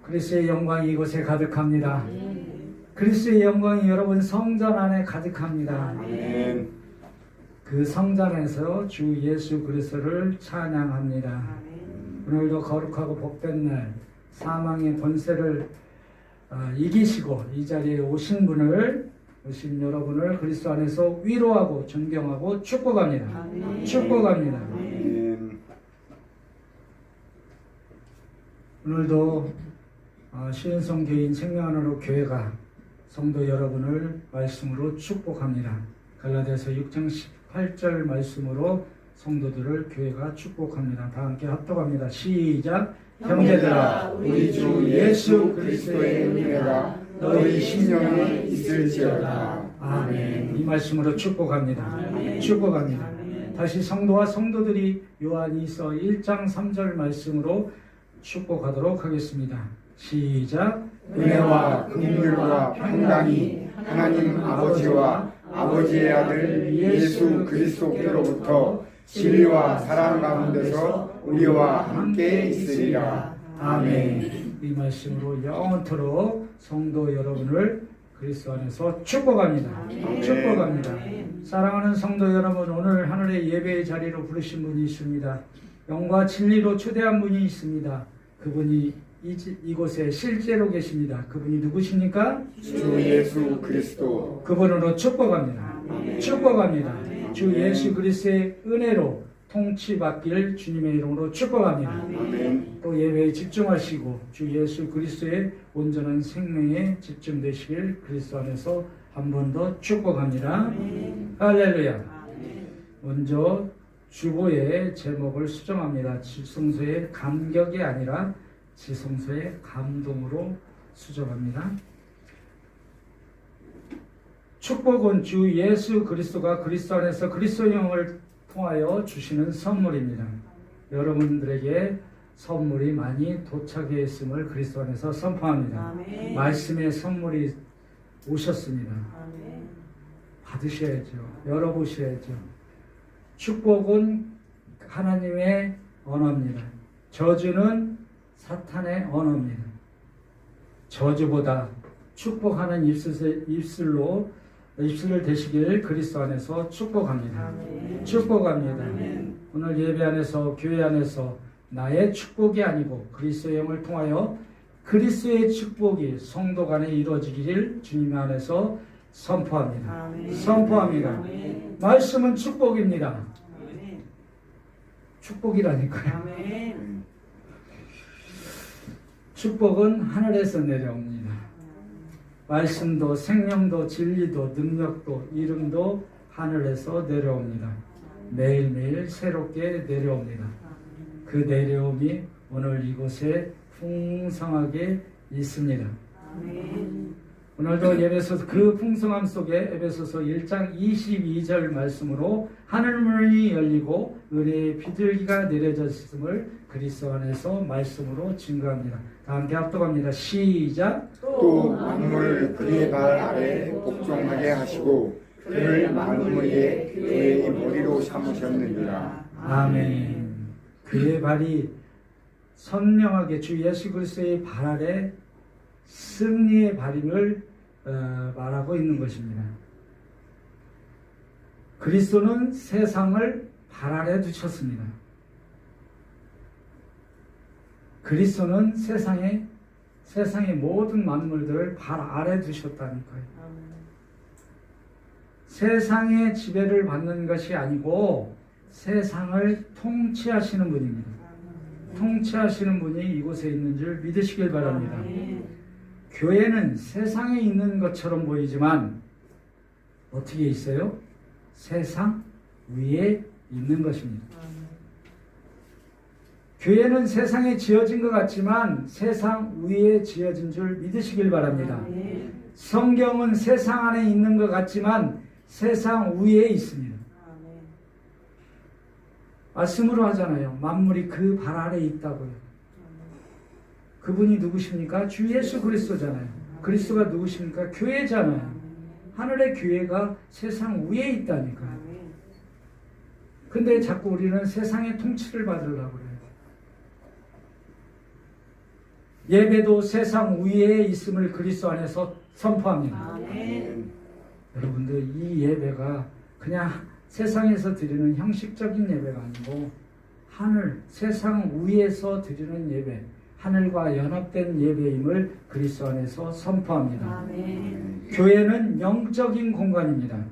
그리스도의 영광이 이곳에 가득합니다. 그리스도의 영광이 여러분 성전 안에 가득합니다. 아멘. 그 성전에서 주 예수 그리스도를 찬양합니다. 오늘도 거룩하고 복된 날, 사망의 권세를 이기시고 이 자리에 오신 여러분을 그리스도 안에서 위로하고 존경하고 축복합니다. 축복합니다. 아멘. 오늘도 시은성 교인 생명하나로 교회가 성도 여러분을 말씀으로 축복합니다. 갈라디아서 6장 18절 말씀으로 성도들을 교회가 축복합니다. 다 함께 합독합니다. 시작. 형제들아, 우리 주 예수 그리스도의 은혜가 너희 심령에 있을지어다. 아멘. 이 말씀으로 축복합니다. 축복합니다. 다시 성도와 성도들이 요한이서 1장 3절 말씀으로 축복하도록 하겠습니다. 시작. 은혜와 긍휼과 평강이 하나님 아버지와 아버지의 아들 예수 그리스도께로부터 진리와 사랑 가운데서 우리와 함께 있으리라. 아멘. 이 말씀으로 영원토록 성도 여러분을 그리스도 안에서 축복합니다. 아멘. 축복합니다. 사랑하는 성도 여러분, 오늘 하늘의 예배의 자리로 부르신 분이 있습니다. 영과 진리로 초대한 분이 있습니다. 그분이 이곳에 실제로 계십니다. 그분이 누구십니까? 주 예수 그리스도. 그분으로 축복합니다. 축복합니다. 주 예수 그리스도의 은혜로 통치받기를 주님의 이름으로 축복합니다. 아멘. 또 예배에 집중하시고 주 예수 그리스도의 온전한 생명에 집중되시길 그리스도 안에서 한 번 더 축복합니다. 할렐루야. 먼저 주보의 제목을 수정합니다. 지성소의 감격이 아니라 지성소의 감동으로 수정합니다. 축복은 주 예수 그리스도가 그리스도 안에서 그리스도의 영을 통하여 주시는 선물입니다. 여러분들에게 선물이 많이 도착해 있음을 그리스도 안에서 선포합니다. 아멘. 말씀의 선물이 오셨습니다. 아멘. 받으셔야죠. 열어보셔야죠. 축복은 하나님의 언어입니다. 저주는 사탄의 언어입니다. 저주보다 축복하는 입술을 대시길 그리스도 안에서 축복합니다. 아멘. 축복합니다. 아멘. 오늘 예배 안에서 교회 안에서 나의 축복이 아니고 그리스도의 영을 통하여 그리스도의 축복이 성도 간에 이루어지기를 주님 안에서 선포합니다. 아멘. 선포합니다. 아멘. 말씀은 축복입니다. 아멘. 축복이라니까요. 아멘. 축복은 하늘에서 내려옵니다. 말씀도 생명도 진리도 능력도 이름도 하늘에서 내려옵니다. 매일매일 새롭게 내려옵니다. 그 내려옴이 오늘 이곳에 풍성하게 있습니다. 아멘. 오늘도 예배소서 그 풍성함 속에 에베소서 1장 22절 말씀으로 하늘문이 열리고 은혜의 비둘기가 내려졌음을 그리스도 안에서 말씀으로 증거합니다. 다 함께 합독합니다. 시작. 또 만물 그의 발 아래 복종하게 하시고 그를 만물 위에 그의 머리로 삼으셨느니라. 아멘. 그의 발이 선명하게 주 예수 그리스도의 발 아래 승리의 발임을 말하고 있는 것입니다. 그리스도는 세상을 발 아래 두셨습니다. 그리스도는 세상의 모든 만물들을 발 아래 두셨다니까요. 세상의 지배를 받는 것이 아니고 세상을 통치하시는 분입니다. 통치하시는 분이 이곳에 있는 줄 믿으시길 바랍니다. 교회는 세상에 있는 것처럼 보이지만 어떻게 있어요? 세상 위에 있는 것입니다. 교회는 세상에 지어진 것 같지만 세상 위에 지어진 줄 믿으시길 바랍니다. 성경은 세상 안에 있는 것 같지만 세상 위에 있습니다. 말씀으로 하잖아요. 만물이 그 발 아래 있다고요. 그분이 누구십니까? 주 예수 그리스도잖아요. 그리스도가 누구십니까? 교회잖아요. 하늘의 교회가 세상 위에 있다니까요. 근데 자꾸 우리는 세상의 통치를 받으려고 그래요. 예배도 세상 위에 있음을 그리스도 안에서 선포합니다. 아멘. 여러분들 이 예배가 그냥 세상에서 드리는 형식적인 예배가 아니고 하늘, 세상 위에서 드리는 예배, 하늘과 연합된 예배임을 그리스도 안에서 선포합니다. 아멘. 교회는 영적인 공간입니다.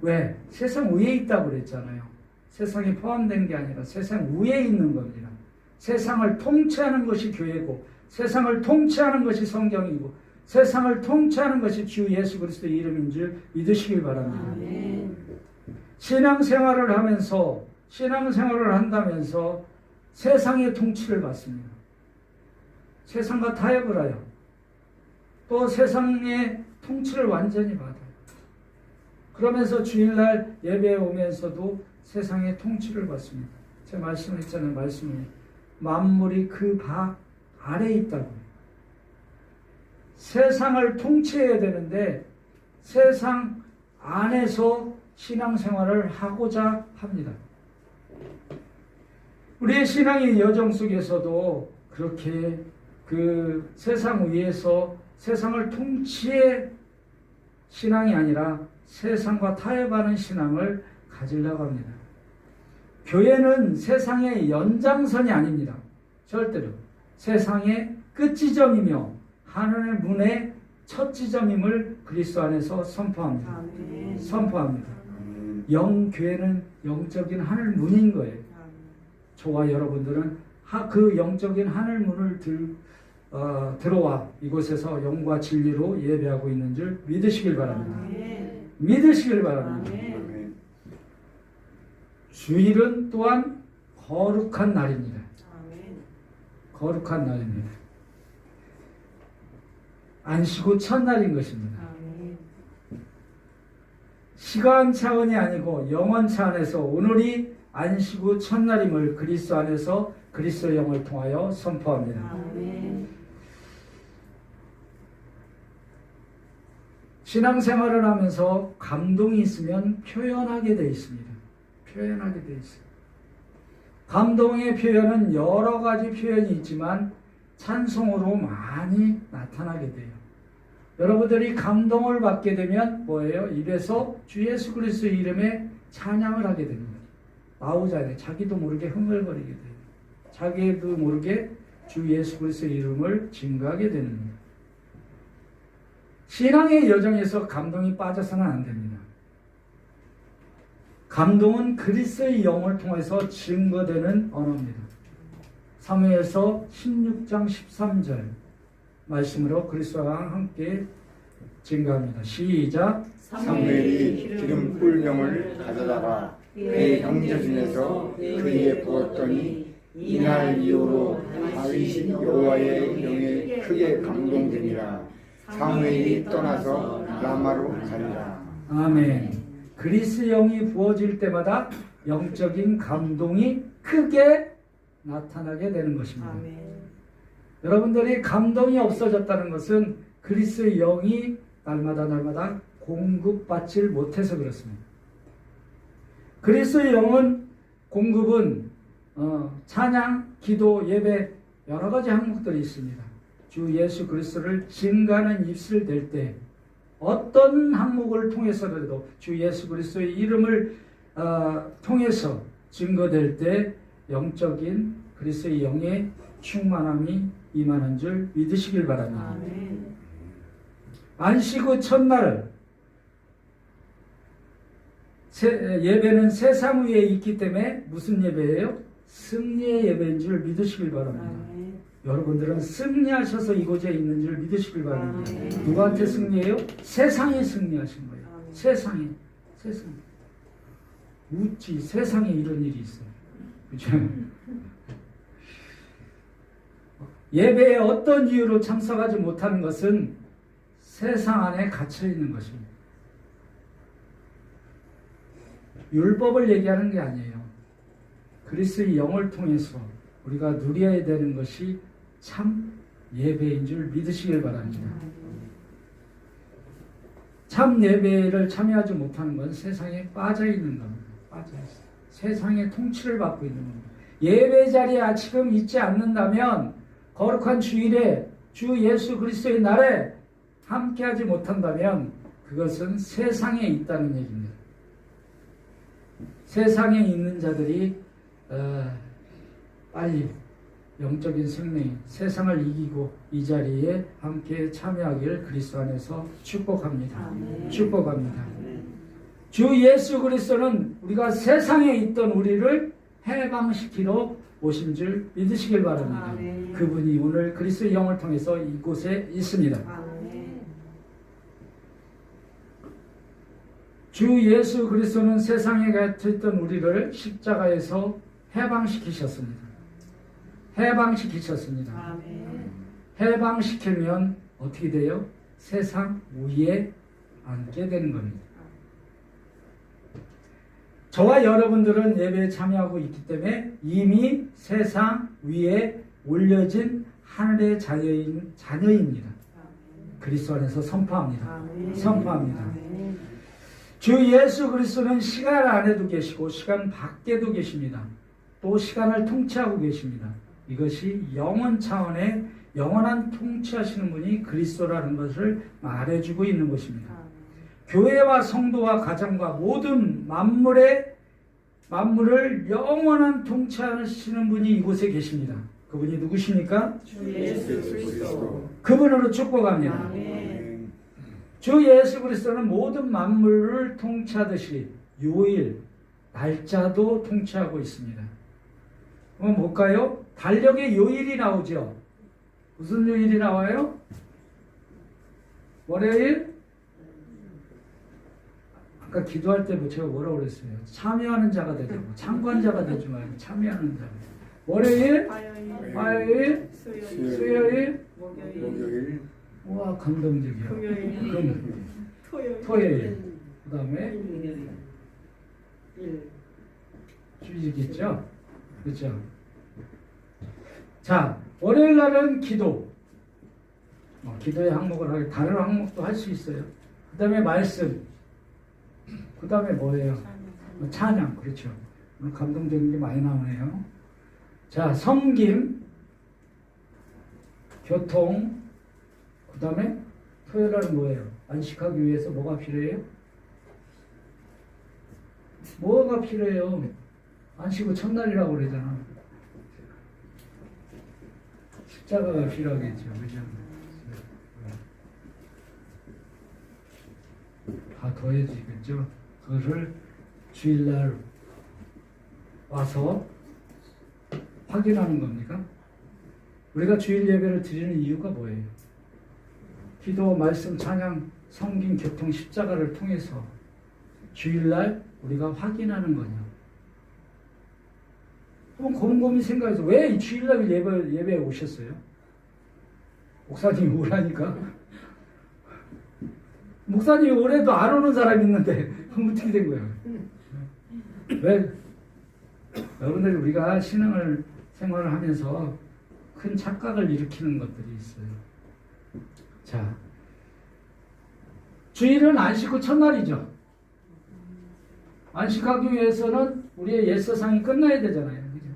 왜? 세상 위에 있다고 그랬잖아요. 세상에 포함된 게 아니라 세상 위에 있는 겁니다. 세상을 통치하는 것이 교회고 세상을 통치하는 것이 성경이고 세상을 통치하는 것이 주 예수 그리스도의 이름인 줄 믿으시길 바랍니다. 아멘. 신앙생활을 한다면서 세상의 통치를 받습니다. 세상과 타협을 하여 또 세상의 통치를 완전히 받아요. 그러면서 주일날 예배에 오면서도 세상의 통치를 받습니다. 제가 말씀했잖아요. 말씀이 만물이 그 바 아래에 있다고. 세상을 통치해야 되는데 세상 안에서 신앙생활을 하고자 합니다. 우리의 신앙의 여정 속에서도 그렇게 그 세상 위에서 세상을 통치해 신앙이 아니라 세상과 타협하는 신앙을 가지려고 합니다. 교회는 세상의 연장선이 아닙니다. 절대로. 세상의 끝지점이며 하늘의 문의 첫 지점임을 그리스도 안에서 선포합니다. 아멘. 선포합니다. 영교회는 영적인 하늘 문인 거예요. 저와 여러분들은 그 영적인 하늘 문을 들어와 이곳에서 영과 진리로 예배하고 있는 줄 믿으시길 바랍니다. 아멘. 믿으시길 바랍니다. 아멘. 주일은 또한 거룩한 날입니다. 아멘. 거룩한 날입니다. 안식 후 첫날인 것입니다. 아멘. 시간 차원이 아니고 영원 차원에서 오늘이 안식 후 첫날임을 그리스도 안에서 그리스도의 영을 통하여 선포합니다. 아멘. 신앙생활을 하면서 감동이 있으면 표현하게 되어 있습니다. 표현하게 되어 있습니다. 감동의 표현은 여러 가지 표현이 있지만 찬송으로 많이 나타나게 돼요. 여러분들이 감동을 받게 되면 뭐예요? 입에서 주 예수 그리스도의 이름에 찬양을 하게 됩니다. 나오잖아요. 자기도 모르게 흥얼거리게 돼요. 자기도 모르게 주 예수 그리스도의 이름을 증거하게 되는 겁니다. 신앙의 여정에서 감동이 빠져서는 안 됩니다. 감동은 그리스도의 영을 통해서 증거되는 언어입니다. 사무엘서 16장 13절 말씀으로 그리스도와 함께 증거합니다. 시작. 사무엘이 기름 꿀병을 가져다가 그의 형제 중에서 그에게 부었더니 이날 이후로 다윗이 여호와의 영에 크게 감동되니라. 사무엘이 떠나서 라마로 가니라. 아멘. 그리스도의 영이 부어질 때마다 영적인 감동이 크게 나타나게 되는 것입니다. 아멘. 여러분들이 감동이 없어졌다는 것은 그리스도의 영이 날마다 공급받지 못해서 그렇습니다. 그리스도의 영은 공급은 찬양, 기도, 예배 여러 가지 항목들이 있습니다. 주 예수 그리스도를 증거하는 입술 댈 때 어떤 항목을 통해서라도 주 예수 그리스도의 이름을 통해서 증거될 때 영적인 그리스도의 영의 충만함이 임하는 줄 믿으시길 바랍니다. 아멘. 안식 후 첫날 예배는 세상 위에 있기 때문에 무슨 예배예요? 승리의 예배인 줄 믿으시길 바랍니다. 아멘. 여러분들은 승리하셔서 이곳에 있는 줄 믿으시길 바랍니다. 아멘. 누구한테 승리해요? 세상에 승리하신 거예요. 아멘. 세상에. 웃지 세상에 이런 일이 있어요. 그렇죠? 예배에 어떤 이유로 참석하지 못하는 것은 세상 안에 갇혀 있는 것입니다. 율법을 얘기하는 게 아니에요. 그리스도의 영을 통해서 우리가 누려야 되는 것이 참 예배인 줄 믿으시길 바랍니다. 참 예배를 참여하지 못하는 건 세상에 빠져 있는 겁니다. 빠져 있어요. 세상의 통치를 받고 있는 겁니다. 예배 자리에 지금 있지 않는다면 거룩한 주일에 주 예수 그리스도의 날에 함께하지 못한다면 그것은 세상에 있다는 얘기입니다. 세상에 있는 자들이 빨리 영적인 생명, 세상을 이기고 이 자리에 함께 참여하기를 그리스도 안에서 축복합니다. 아멘. 축복합니다. 주 예수 그리스도는 우리가 세상에 있던 우리를 해방시키러 오신 줄 믿으시길 바랍니다. 아멘. 그분이 오늘 그리스도의 영을 통해서 이곳에 있습니다. 아멘. 주 예수 그리스도는 세상에 갇혀있던 우리를 십자가에서 해방시키셨습니다. 해방시키셨습니다. 아멘. 해방시키면 어떻게 돼요? 세상 위에 앉게 되는 겁니다. 저와 여러분들은 예배에 참여하고 있기 때문에 이미 세상 위에 올려진 하늘의 자녀입니다. 그리스도 안에서 선포합니다. 아멘. 선포합니다. 아멘. 주 예수 그리스도는 시간 안에도 계시고 시간 밖에도 계십니다. 또 시간을 통치하고 계십니다. 이것이 영원 차원의 영원한 통치하시는 분이 그리스도라는 것을 말해주고 있는 것입니다. 교회와 성도와 가정과 모든 만물을 영원한 통치하시는 분이 이곳에 계십니다. 그분이 누구십니까? 주 예수 그리스도. 그분으로 축복합니다. 아멘. 주 예수 그리스도는 모든 만물을 통치하듯이 요일, 날짜도 통치하고 있습니다. 그럼 볼까요? 달력에 요일이 나오죠. 무슨 요일이 나와요? 월요일? 아까 기도할 때 제가 뭐라고 그랬어요? 참여하는 자가 되자고. 참관자가 되지 말고 참여하는 자. 월요일, 화요일, 수요일, 목요일, 우와 감동적이야. 금요일, 그럼 토요일, 그 다음에 주일이겠죠? 그렇죠? 자, 월요일 날은 기도. 기도의 항목을 하고 다른 항목도 할 수 있어요. 그 다음에 말씀. 그 다음에 뭐예요? 찬양. 그렇죠. 오늘 감동적인 게 많이 나오네요. 자, 섬김, 교통. 그 다음에 토요일 날은 뭐예요? 안식하기 위해서 뭐가 필요해요? 뭐가 필요해요? 안식은 첫날이라고 그러잖아. 십자가가 필요하겠죠. 그죠? 다 더해지겠죠. 그것을 주일날 와서 확인하는 겁니까? 우리가 주일 예배를 드리는 이유가 뭐예요? 기도, 말씀, 찬양, 성김, 교통, 십자가를 통해서 주일날 우리가 확인하는 거냐. 한번 곰곰이 생각해서 왜 이 주일날 예배에 오셨어요? 목사님이 오라니까. 목사님이 오래도 안 오는 사람이 있는데 어떻게 된 거예요? 왜? 여러분들 우리가 신앙을 생활을 하면서 큰 착각을 일으키는 것들이 있어요. 자, 주일은 안식 후 첫날이죠. 안식하기 위해서는 우리의 옛세상이 끝나야 되잖아요. 그죠?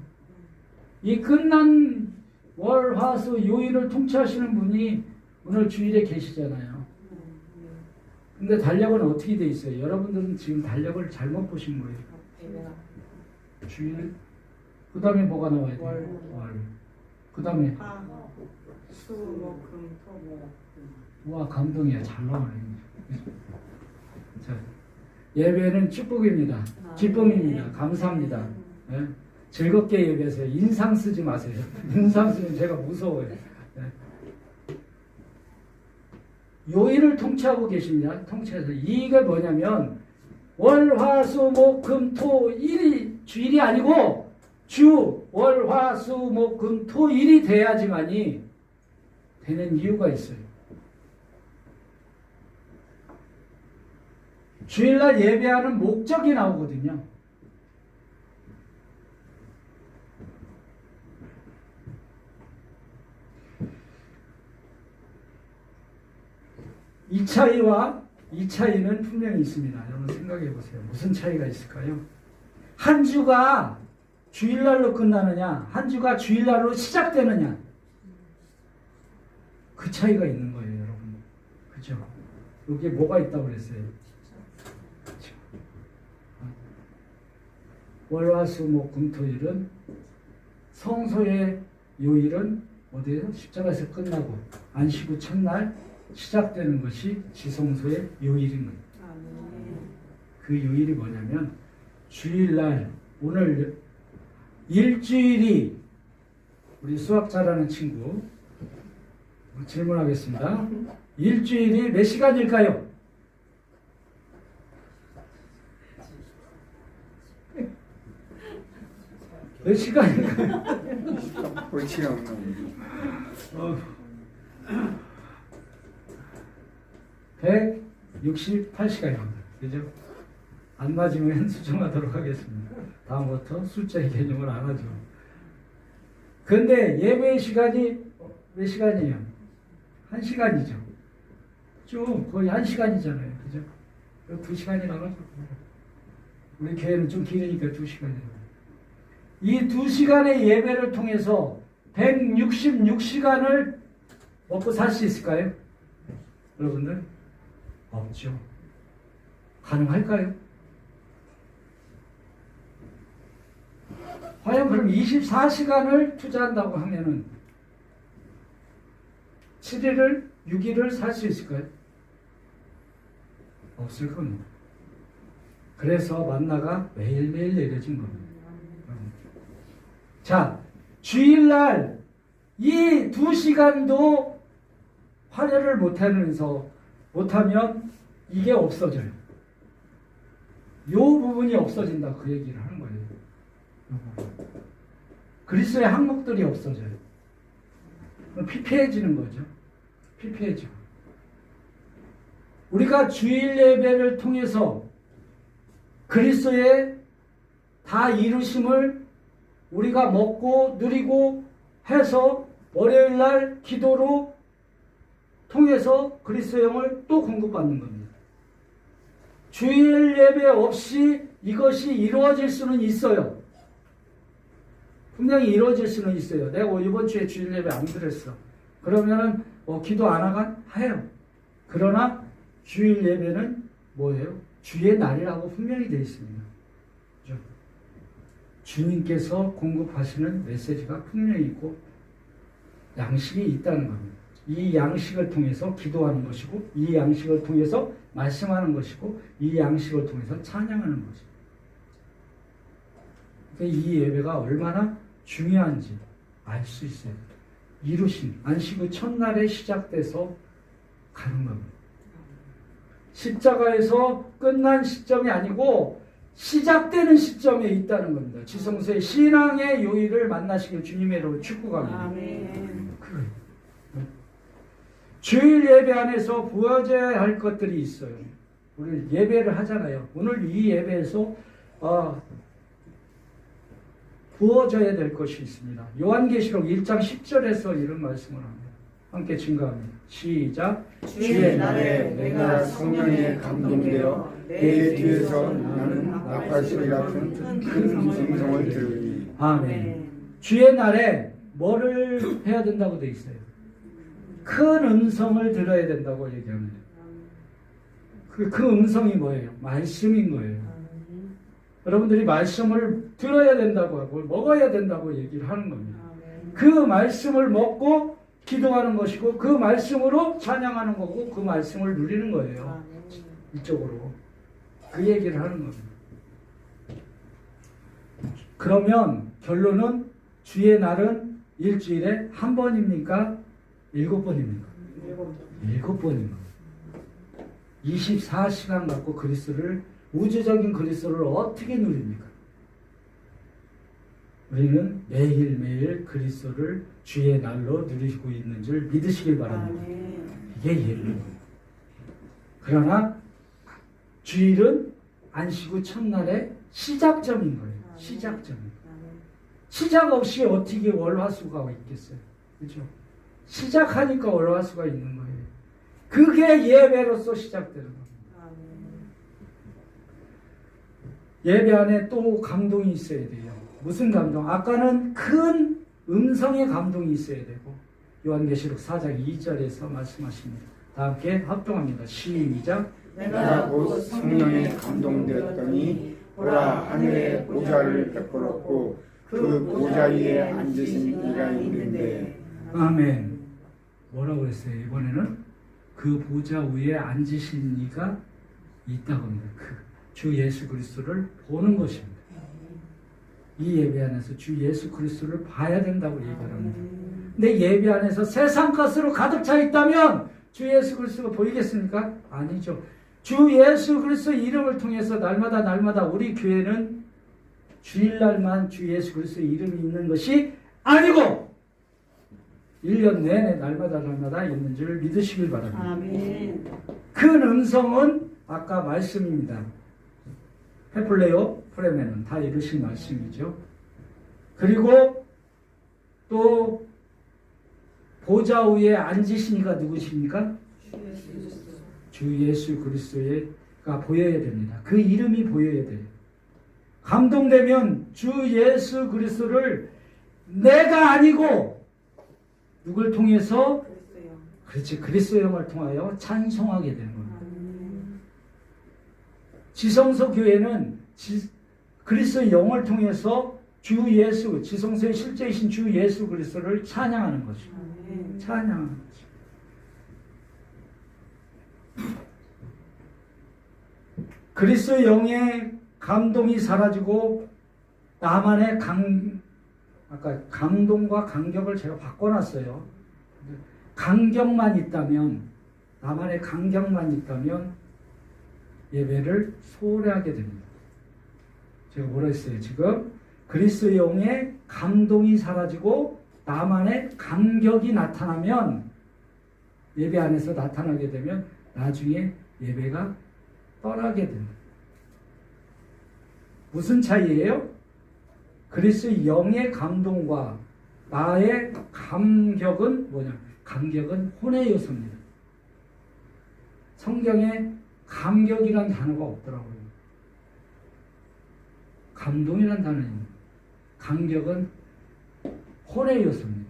이 끝난 월, 화, 수, 요일을 통치하시는 분이 오늘 주일에 계시잖아요. 근데 달력은 어떻게 돼 있어요? 여러분들은 지금 달력을 잘못 보신 거예요. 주일, 그 다음에 뭐가 나와야 돼요? 월. 그 다음에 수, 목, 금, 토, 목. 우와 감동이야. 잘 나오네. 자, 예배는 축복입니다. 기쁨입니다. 감사합니다. 예? 즐겁게 예배하세요. 인상 쓰지 마세요. 인상 쓰면 제가 무서워요. 예? 요일을 통치하고 계십니다. 통치해서 이게 뭐냐면 월, 화, 수, 목, 금, 토, 일이 주일이 아니고 주, 월, 화, 수, 목, 금, 토, 일이 돼야지만이 되는 이유가 있어요. 주일날 예배하는 목적이 나오거든요. 이 차이는 분명히 있습니다. 여러분 생각해 보세요. 무슨 차이가 있을까요? 한 주가 주일날로 끝나느냐, 한 주가 주일날로 시작되느냐. 그 차이가 있는 거예요, 여러분. 그죠? 여기에 뭐가 있다고 그랬어요? 그죠? 월화수목금토일은 성소의 요일은 어디에요? 십자가에서 끝나고 안식 후 첫날 시작되는 것이 지성소의 요일인 거예요. 그 요일이 뭐냐면 주일날 오늘 일주일이 우리 수학 잘하는 친구 질문하겠습니다. 일주일이 몇 시간일까요? 몇 시간일까요? 골치가 없는 168시간입니다. 그죠? 안 맞으면 수정하도록 하겠습니다. 다음부터 숫자의 개념을 안 하죠. 근데 예배 시간이 몇 시간이에요? 1시간이죠. 좀 거의 1시간이잖아요. 그죠? 2시간이 나가죠. 우리 교회는 좀 길으니까 2시간이에요. 이 2시간의 예배를 통해서 166시간을 먹고 살 수 있을까요? 여러분들? 없죠. 가능할까요? 과연 그럼 24시간을 투자한다고 하면은 7일을, 6일을 살 수 있을까요? 없을 겁니다. 그래서 만나가 매일매일 내려진 겁니다. 자, 주일날 이 2시간도 활용을 못하면 이게 없어져요. 요 부분이 없어진다 그 얘기를 하는 거예요. 그리스도의 항목들이 없어져요. 피폐해지는 거죠. 피폐해지고. 우리가 주일 예배를 통해서 그리스도의 다 이루심을 우리가 먹고 누리고 해서 월요일날 기도로 통해서 그리스도의 영을 또 공급받는 겁니다. 주일 예배 없이 이것이 이루어질 수는 있어요. 분명히 이루어질 수는 있어요. 내가 이번 주에 주일 예배 안 드렸어. 그러면은 기도 안 하간 해요. 그러나 주일 예배는 뭐예요? 주의 날이라고 분명히 되어 있습니다. 그렇죠? 주님께서 공급하시는 메시지가 분명히 있고 양식이 있다는 겁니다. 이 양식을 통해서 기도하는 것이고 이 양식을 통해서 말씀하는 것이고 이 양식을 통해서 찬양하는 것이고 이 예배가 얼마나 중요한지 알 수 있어요. 이루심, 안식 후 첫날에 시작돼서 가는 겁니다. 십자가에서 끝난 시점이 아니고 시작되는 시점에 있다는 겁니다. 지성소의 신앙의 요일을 만나시길 주님으로 축복합니다. 아멘. 주일 예배 안에서 부어져야 할 것들이 있어요. 우리 예배를 하잖아요. 오늘 이 예배에서 부어져야 될 것이 있습니다. 요한계시록 1장 10절에서 이런 말씀을 합니다. 함께 증거합니다. 시작. 주의 날에 내가 성령에 감동되어 내 뒤에서 나는 나팔소리 같은 큰 음성을 들으니. 아멘. 주의 날에 뭐를 해야 된다고 되어 있어요? 큰 음성을 들어야 된다고 얘기합니다. 그 음성이 뭐예요? 말씀인 거예요. 여러분들이 말씀을 들어야 된다고 하고 먹어야 된다고 얘기를 하는 겁니다. 그 말씀을 먹고 기도하는 것이고 그 말씀으로 찬양하는 거고 그 말씀을 누리는 거예요. 이쪽으로. 그 얘기를 하는 겁니다. 그러면 결론은 주의 날은 일주일에 한 번입니까? 7번입니까? 7번입니다. 24시간 갖고 그리스도를 우주적인 그리스도를 어떻게 누립니까? 우리는 매일매일 그리스도를 주의 날로 누리고 있는 줄 믿으시길 바랍니다. 이게 예입니다. 그러나 주일은 안식 후 첫날의 시작점인 거예요. 시작점입니다. 시작 없이 어떻게 월화수가 있겠어요? 그렇죠? 시작하니까 월화수가 있는 거예요. 그게 예배로서 시작되는 겁니다. 예배 안에 또 감동이 있어야 돼요. 무슨 감동? 아까는 큰 음성의 감동이 있어야 되고 요한계시록 4장 2절에서 말씀하십니다. 다 함께 합동합니다. 시작. 내가 곧 성령에 감동되었더니 보라 하늘에 보좌를 베풀었고 그 보좌 위에 앉으신 이가 있는데. 아멘. 뭐라고 그랬어요? 이번에는 그 보좌 위에 앉으신 이가 있다고 합니다. 주 예수 그리스도를 보는 것입니다. 이 예배 안에서 주 예수 그리스도를 봐야 된다고 얘기합니다. 근데 예배 안에서 세상 것으로 가득 차 있다면 주 예수 그리스도가 보이겠습니까? 아니죠. 주 예수 그리스도 이름을 통해서 날마다 우리 교회는 주일날만 주 예수 그리스도 이름이 있는 것이 아니고 1년 내내 날마다 있는 줄 믿으시길 바랍니다. 아멘. 큰 음성은 아까 말씀입니다. 페플레오 프레멘은 다 이루신 말씀이죠. 그리고 또 보좌 위에 앉으신 이가 누구십니까? 주 예수 그리스도가 보여야 됩니다. 그 이름이 보여야 돼요. 감동되면 주 예수 그리스도를 내가 아니고 누굴 통해서? 그렇지, 그리스도 영을 통하여 찬송하게 되는 겁니다. 지성소 교회는 그리스도의 영을 통해서 주 예수, 지성소의 실제이신 주 예수 그리스도를 찬양하는 것입니다. 찬양하는 것입니다. 그리스도의 영의 감동이 사라지고 나만의 아까 감동과 감격을 제가 바꿔놨어요. 감격만 있다면, 나만의 감격만 있다면 예배를 소홀히 하게 됩니다. 제가 뭐라 했어요? 지금 그리스도의 영의 감동이 사라지고 나만의 감격이 나타나면, 예배 안에서 나타나게 되면 나중에 예배가 떠나게 됩니다. 무슨 차이예요? 그리스도의 영의 감동과 나의 감격은 뭐냐? 감격은 혼의 요소입니다. 성경에 감격이란 단어가 없더라고요. 감동이란 단어입니다. 감격은 혼의 요소입니다.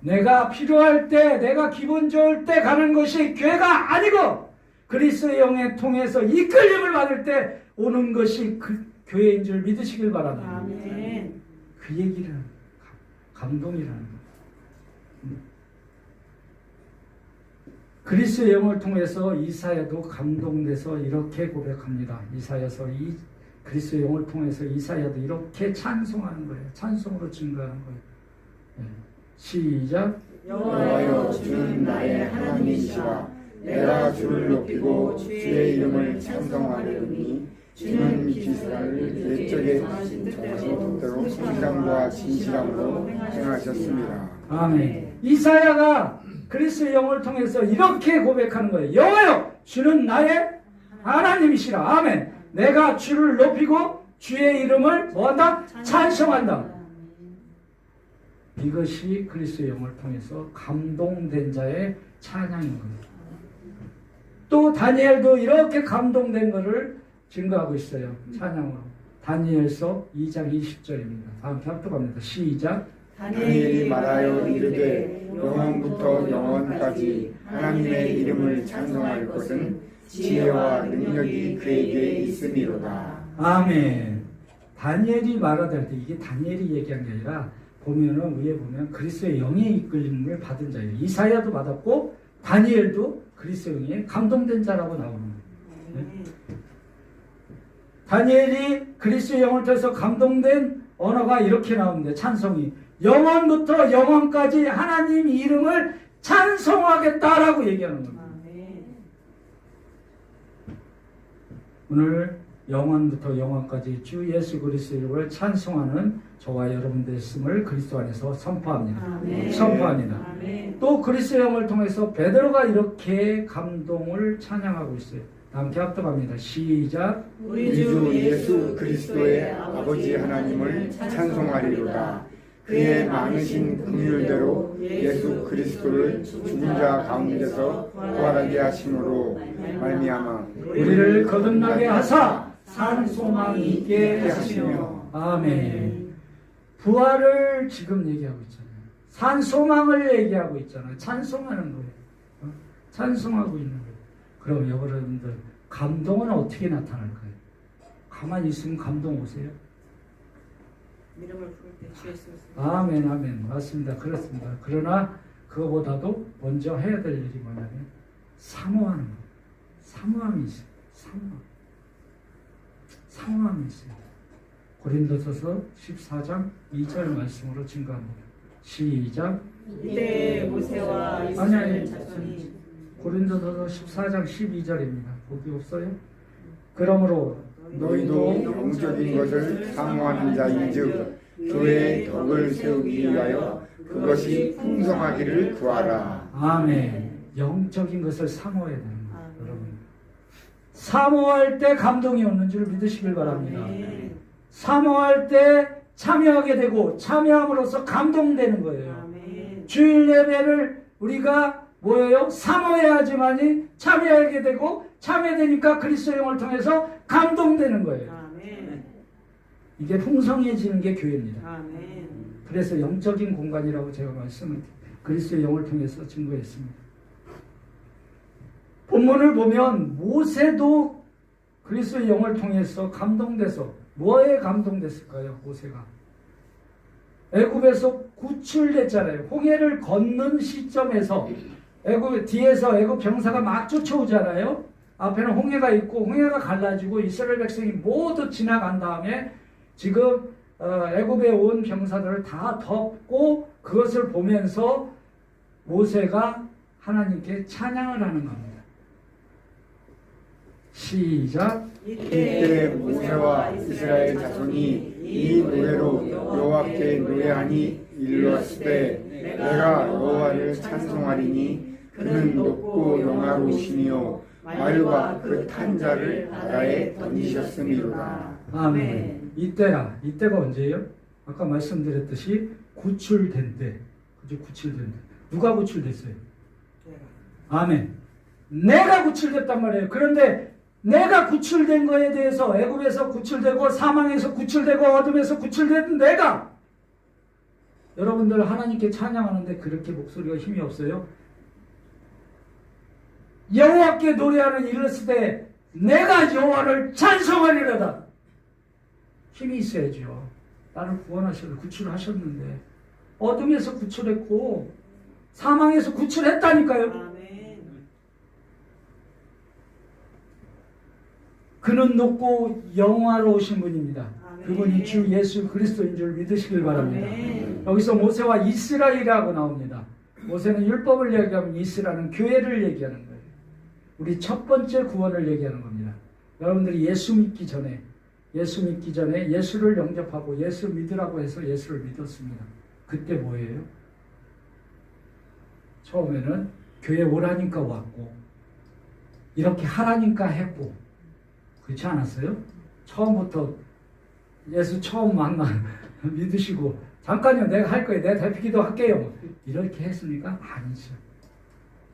내가 필요할 때, 내가 기분 좋을 때 가는 것이 교회가 아니고 그리스도의 영에 통해서 이끌림을 받을 때 오는 것이 그 교회인 줄 믿으시길 바랍니다. 아멘. 그 얘기를 감동이라는 거. 그리스도의 영을 통해서 이사야도 감동돼서 이렇게 고백합니다. 이사야서 그리스도의 영을 통해서 이사야도 이렇게 찬송하는 거예요. 찬송으로 증거하는 거예요. 네. 시작. 여호와여 주는 나의 하나님이시라. 내가 주를 높이고 주의 이름을 찬송하리니 주는 이스라엘을 옛적에 정하신 뜻대로 성장과 진실함으로 행하셨습니다. 아멘. 이사야가 그리스도의 영을 통해서 이렇게 고백하는 거예요. 여호와여 주는 나의 하나님이시라. 아멘. 내가 주를 높이고 주의 이름을 뭐한다? 찬송한다. 이것이 그리스도의 영을 통해서 감동된 자의 찬양인 겁니다. 또 다니엘도 이렇게 감동된 것을 증거하고 있어요. 찬양으로. 다니엘서 2장 20절입니다. 다음 합독합니다. 시작. 다니엘이 말하여 이르되 영원부터 영원까지 하나님의 이름을 찬송할 것은 지혜와 능력이 그에게 있음이로다. 아멘. 다니엘이 말하다 할 때 이게 다니엘이 얘기한 게 아니라 보면은 위에 보면 그리스도의 영의 이끌림을 받은 자예요. 이사야도 받았고 다니엘도 그리스도의 영에 감동된 자라고 나오는 거예요. 네? 다니엘이 그리스도의 영을 통해서 감동된 언어가 이렇게 나오는데 찬송이 영원부터 영원까지 하나님 이름을 찬송하겠다라고 얘기하는 겁니다. 오늘 영원부터 영원까지 주 예수 그리스도의 이름을 찬송하는 저와 여러분들 있음을 그리스도 안에서 선포합니다. 아멘. 선포합니다. 아멘. 또 그리스도의 영을 통해서 베드로가 이렇게 감동을 찬양하고 있어요. 함께 합독합니다. 시작. 우리 주 예수 그리스도의 아버지 하나님을 찬송하리로다. 그의 많으신 긍휼대로 예수 그리스도를 죽은 자 가운데서 부활하게 하심으로 말미암아 우리를 거듭나게 하사 산 소망이 있게 하시며. 아멘. 부활을 지금 얘기하고 있잖아요. 산 소망을 얘기하고 있잖아요. 찬송하는 거예요. 찬송하고 있는 거예요. 그럼 여러분들 감동은 어떻게 나타날까요? 가만히 있으면 감동 오세요? 이름을 부를 때 주의 쓰 아멘, 아멘. 맞습니다. 그렇습니다. 그러나 그거보다도 먼저 해야 될 일이 뭐냐면 사모하는 거. 사모함이 있어요. 사모함이 있어요. 고린도서서 14장 2절 말씀으로 증거합니다. 시작. 이때 모세와 아니, 이스라엘 자손이 고린도서서 14장 12절입니다. 보기 없어요? 그러므로 너희도 영적인 것을 사모하는 자인즉 교회의 덕을 세우기 위하여 그것이 풍성하기를 구하라. 아멘. 영적인 것을 사모해야 됩니다. 아멘. 여러분. 사모할 때 감동이 오는 줄 믿으시길 바랍니다. 아멘. 사모할 때 참여하게 되고 참여함으로써 감동되는 거예요. 아멘. 주일 예배를 우리가 뭐예요? 사모해야지만이 참여하게 되고 참여되니까 그리스도의 영을 통해서 감동되는 거예요. 아멘. 이게 풍성해지는 게 교회입니다. 아멘. 그래서 영적인 공간이라고 제가 말씀을 그리스도의 영을 통해서 증거했습니다. 본문을 보면 모세도 그리스도의 영을 통해서 감동돼서 뭐에 감동됐을까요? 모세가 애굽에서 구출됐잖아요. 홍해를 걷는 시점에서 뒤에서 애굽 병사가 막 쫓아오잖아요. 앞에는 홍해가 있고 홍해가 갈라지고 이스라엘 백성이 모두 지나간 다음에 지금 애굽에 온 병사들을 다 덮고 그것을 보면서 모세가 하나님께 찬양을 하는 겁니다. 시작. 이때 모세와 이스라엘 자손이 이 노래로 여호와께 노래하니 이르렀을 내가 여호와를 찬송하리니 그는 높고 영화로우시며 말과 그 탄 자를 바다에 던지셨음이로다. 아멘. 이때가 언제예요? 아까 말씀드렸듯이 구출된 때. 그죠? 구출된 때. 누가 구출됐어요? 아멘. 내가 구출됐단 말이에요. 그런데 내가 구출된 거에 대해서 애굽에서 구출되고 사망에서 구출되고 어둠에서 구출된 내가 여러분들 하나님께 찬양하는데 그렇게 목소리가 힘이 없어요? 여호와께 노래하는 이르시되 내가 여호와를 찬송하리로다. 힘이 있어야죠. 나를 구원하셔서 구출하셨는데 어둠에서 구출했고 사망에서 구출했다니까요. 아멘. 그는 높고 영화로우신 분입니다. 아멘. 그분이 주 예수 그리스도인 줄 믿으시길 바랍니다. 아멘. 여기서 모세와 이스라엘이라고 나옵니다. 모세는 율법을 얘기하면 이스라엘은 교회를 얘기하는 거예요. 우리 첫 번째 구원을 얘기하는 겁니다. 여러분들이 예수 믿기 전에 예수를 영접하고 예수 믿으라고 해서 예수를 믿었습니다. 그때 뭐예요? 처음에는 교회 오라니까 왔고 이렇게 하라니까 했고 그렇지 않았어요? 처음부터 예수 처음 만나 믿으시고 잠깐요 내가 할 거예요. 내가 대피기도 할게요. 이렇게 했습니까? 아니죠.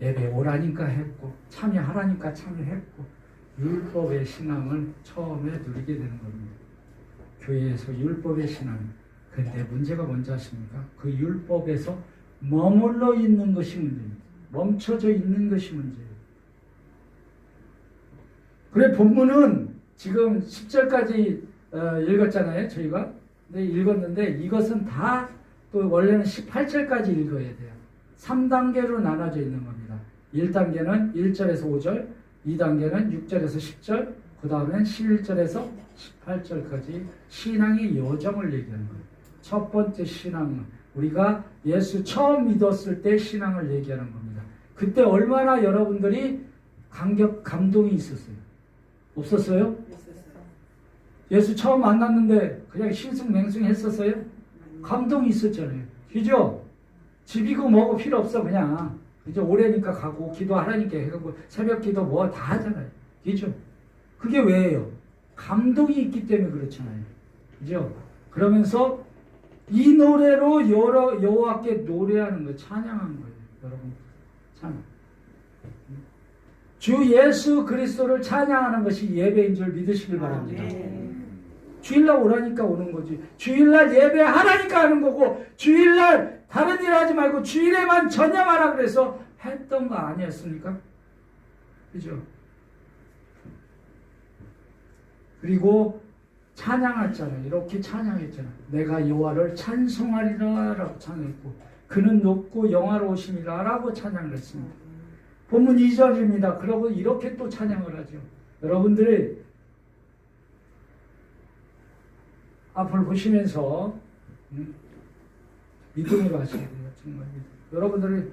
예배 오라니까 했고 참여하라니까 참여했고 율법의 신앙을 처음에 누리게 되는 겁니다. 교회에서 율법의 신앙. 근데 문제가 뭔지 아십니까? 그 율법에서 머물러 있는 것이 문제입니다. 멈춰져 있는 것이 문제예요. 그래 본문은 지금 10절까지 읽었잖아요. 저희가. 네, 읽었는데 이것은 다 또 원래는 18절까지 읽어야 돼요. 3단계로 나눠져 있는 겁니다. 1단계는 1절에서 5절, 2단계는 6절에서 10절, 그 다음엔 11절에서 18절까지 신앙의 여정을 얘기하는 거예요. 첫 번째 신앙은 우리가 예수 처음 믿었을 때 신앙을 얘기하는 겁니다. 그때 얼마나 여러분들이 감동이 있었어요? 없었어요? 예수 처음 만났는데 그냥 신승맹승 했었어요? 감동이 있었잖아요. 그죠? 집이고 뭐고 필요 없어 그냥. 이제 오래니까 가고 기도하라니까 해가고 새벽 기도 뭐 다 하잖아요. 그죠? 그게 왜예요? 감동이 있기 때문에 그렇잖아요. 그죠? 그러면서 이 노래로 여호와께 노래하는 거예요. 찬양하는 거예요. 여러분 찬양. 주 예수 그리스도를 찬양하는 것이 예배인 줄 믿으시길 바랍니다. 아멘. 주일날 오라니까 오는 거지. 주일날 예배하라니까 하는 거고, 주일날 다른 일 하지 말고 주일에만 전념하라 그래서 했던 거 아니었습니까? 그죠? 그리고 찬양했잖아요. 이렇게 찬양했잖아요. 내가 여호와를 찬송하리라 라고 찬양했고, 그는 높고 영화로우심이라 라고 찬양을 했습니다. 본문 2절입니다. 그러고 이렇게 또 찬양을 하죠. 여러분들이 앞을 보시면서 믿음으로 하셔야 돼요. 정말. 여러분들이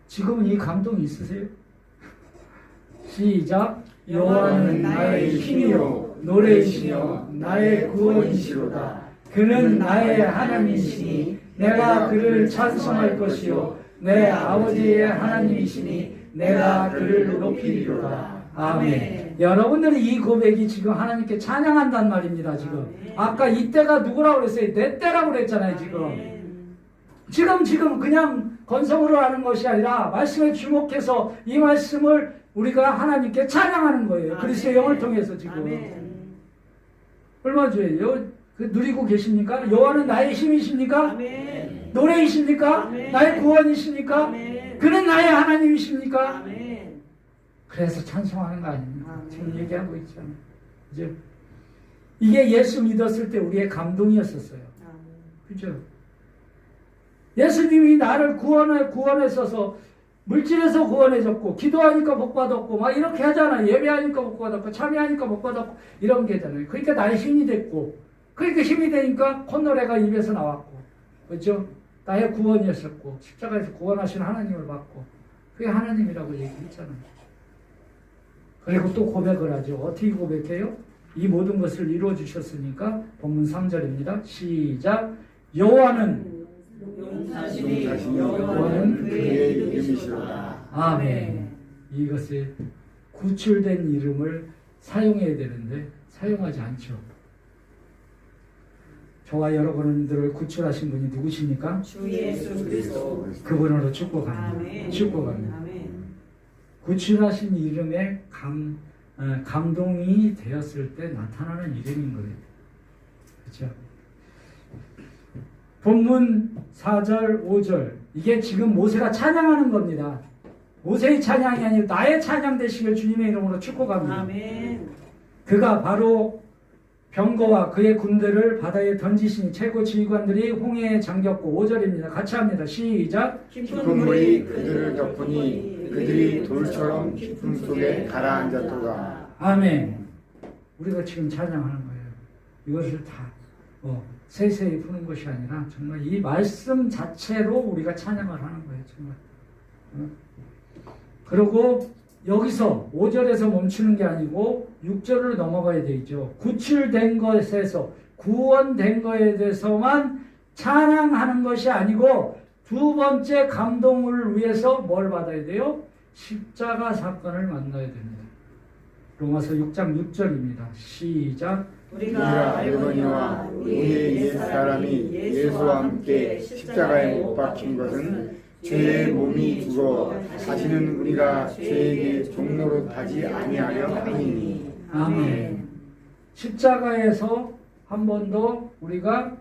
지금 이 감동이 있으세요? 시작. 여호와는 나의 힘이요 노래이시며 나의 구원이시로다. 그는 나의 하나님이시니 내가 그를 찬송할 것이요 내 아버지의 하나님이시니 내가 그를 높이리로다. 아멘. 여러분들이 이 고백이 지금 하나님께 찬양한단 말입니다. 지금 아까 이때가 누구라고 그랬어요? 내 때라고 그랬잖아요. 지금 그냥 건성으로 하는 것이 아니라 말씀에 주목해서 이 말씀을 우리가 하나님께 찬양하는 거예요. 그리스도의 영을 통해서 지금. 얼마 전에 그 누리고 계십니까? 여호와는 나의 힘이십니까? 아멘. 노래이십니까? 아멘. 나의 구원이십니까? 아멘. 그는 나의 하나님이십니까? 아멘. 그래서 찬송하는 거 아닙니까? 아멘. 지금 얘기하고 있잖아요. 이제 이게 예수 믿었을 때 우리의 감동이었었어요. 그죠? 예수님이 나를 구원했어서 물질에서 구원해줬고, 기도하니까 복받았고, 막 이렇게 하잖아요. 예배하니까 복받았고, 참여하니까 복받았고, 이런 게잖아요. 그러니까 나의 힘이 됐고, 그러니까 힘이 되니까 콧노래가 입에서 나왔고, 그렇죠? 나의 구원이었었고, 십자가에서 구원하신 하나님을 받고, 그게 하나님이라고 얘기했잖아요. 그리고 또 고백을 하죠. 어떻게 고백해요? 이 모든 것을 이루어 주셨으니까 본문 3절입니다. 시작. 여호와는 용사시니 여호와는 그의 이름이시로다. 아멘. 이것을 구출된 이름을 사용해야 되는데 사용하지 않죠. 저와 여러분들을 구출하신 분이 누구십니까? 주 예수 그리스도. 그분으로 축복합니다. 아멘. 축복합니다. 아멘. 구출하신 이름에 감동이 되었을 때 나타나는 이름인 거예요. 그렇죠? 본문 4절, 5절 이게 지금 모세가 찬양하는 겁니다. 모세의 찬양이 아니라 나의 찬양 되시길 주님의 이름으로 축복합니다. 아멘. 그가 바로 병거와 그의 군대를 바다에 던지시니 최고 지휘관들이 홍해에 잠겼고 5절입니다. 같이 합니다. 시작. 깊은 물이 그들을 덮으니 그들이 돌처럼 깊음 속에 가라앉았도다. 아멘. 우리가 지금 찬양하는 거예요. 이것을 다 세세히 푸는 것이 아니라 정말 이 말씀 자체로 우리가 찬양을 하는 거예요. 정말. 그리고 여기서 5절에서 멈추는 게 아니고 6절로 넘어가야 되죠. 구출된 것에서 구원된 것에 대해서만 찬양하는 것이 아니고 두 번째 감동을 위해서 뭘 받아야 돼요? 십자가 사건을 만나야 됩니다. 로마서 6장 6절입니다. 시작. 우리가 알거니와 우리의 옛사람이 예수와 함께 십자가에 못 박힌 것은 죄의 몸이 죽어 다시는 우리가 죄에게 종로로 타지 아니하려 함이니. 아멘. 십자가에서 한 번 더 우리가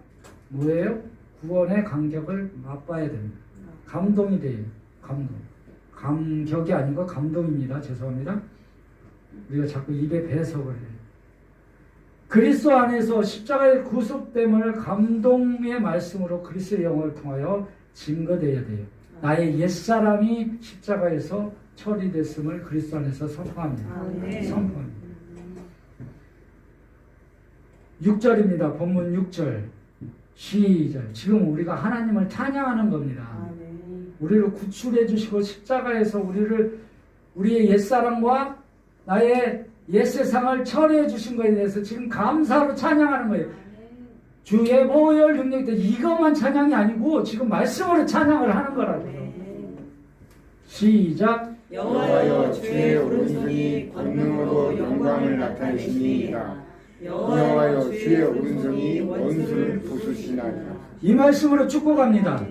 뭐예요? 구원의 감격을 맛봐야 됩니다. 감동이 돼요. 감동. 감격이 아니고 감동입니다. 죄송합니다. 우리가 자꾸 입에 배석을 해요. 그리스도 안에서 십자가의 구속됨을 감동의 말씀으로 그리스도의 영을 통하여 증거되어야 돼요. 나의 옛사람이 십자가에서 처리됐음을 그리스도 안에서 선포합니다. 선포합니다. 6절입니다. 본문 6절. 시작. 지금 우리가 하나님을 찬양하는 겁니다. 우리를 구출해 주시고 십자가에서 우리의 옛사람과 나의 옛세상을 처리해 주신 것에 대해서 지금 감사로 찬양하는 거예요. 주의 보혈 능력 때 이것만 찬양이 아니고 지금 말씀으로 찬양을 하는 거라고요. 시작. 여호와여 주의 오른손이 권능으로 영광을 나타내시니이다. 여호와여 주의 오른손이 원수를 부수시나이다. 이 말씀으로 축복합니다.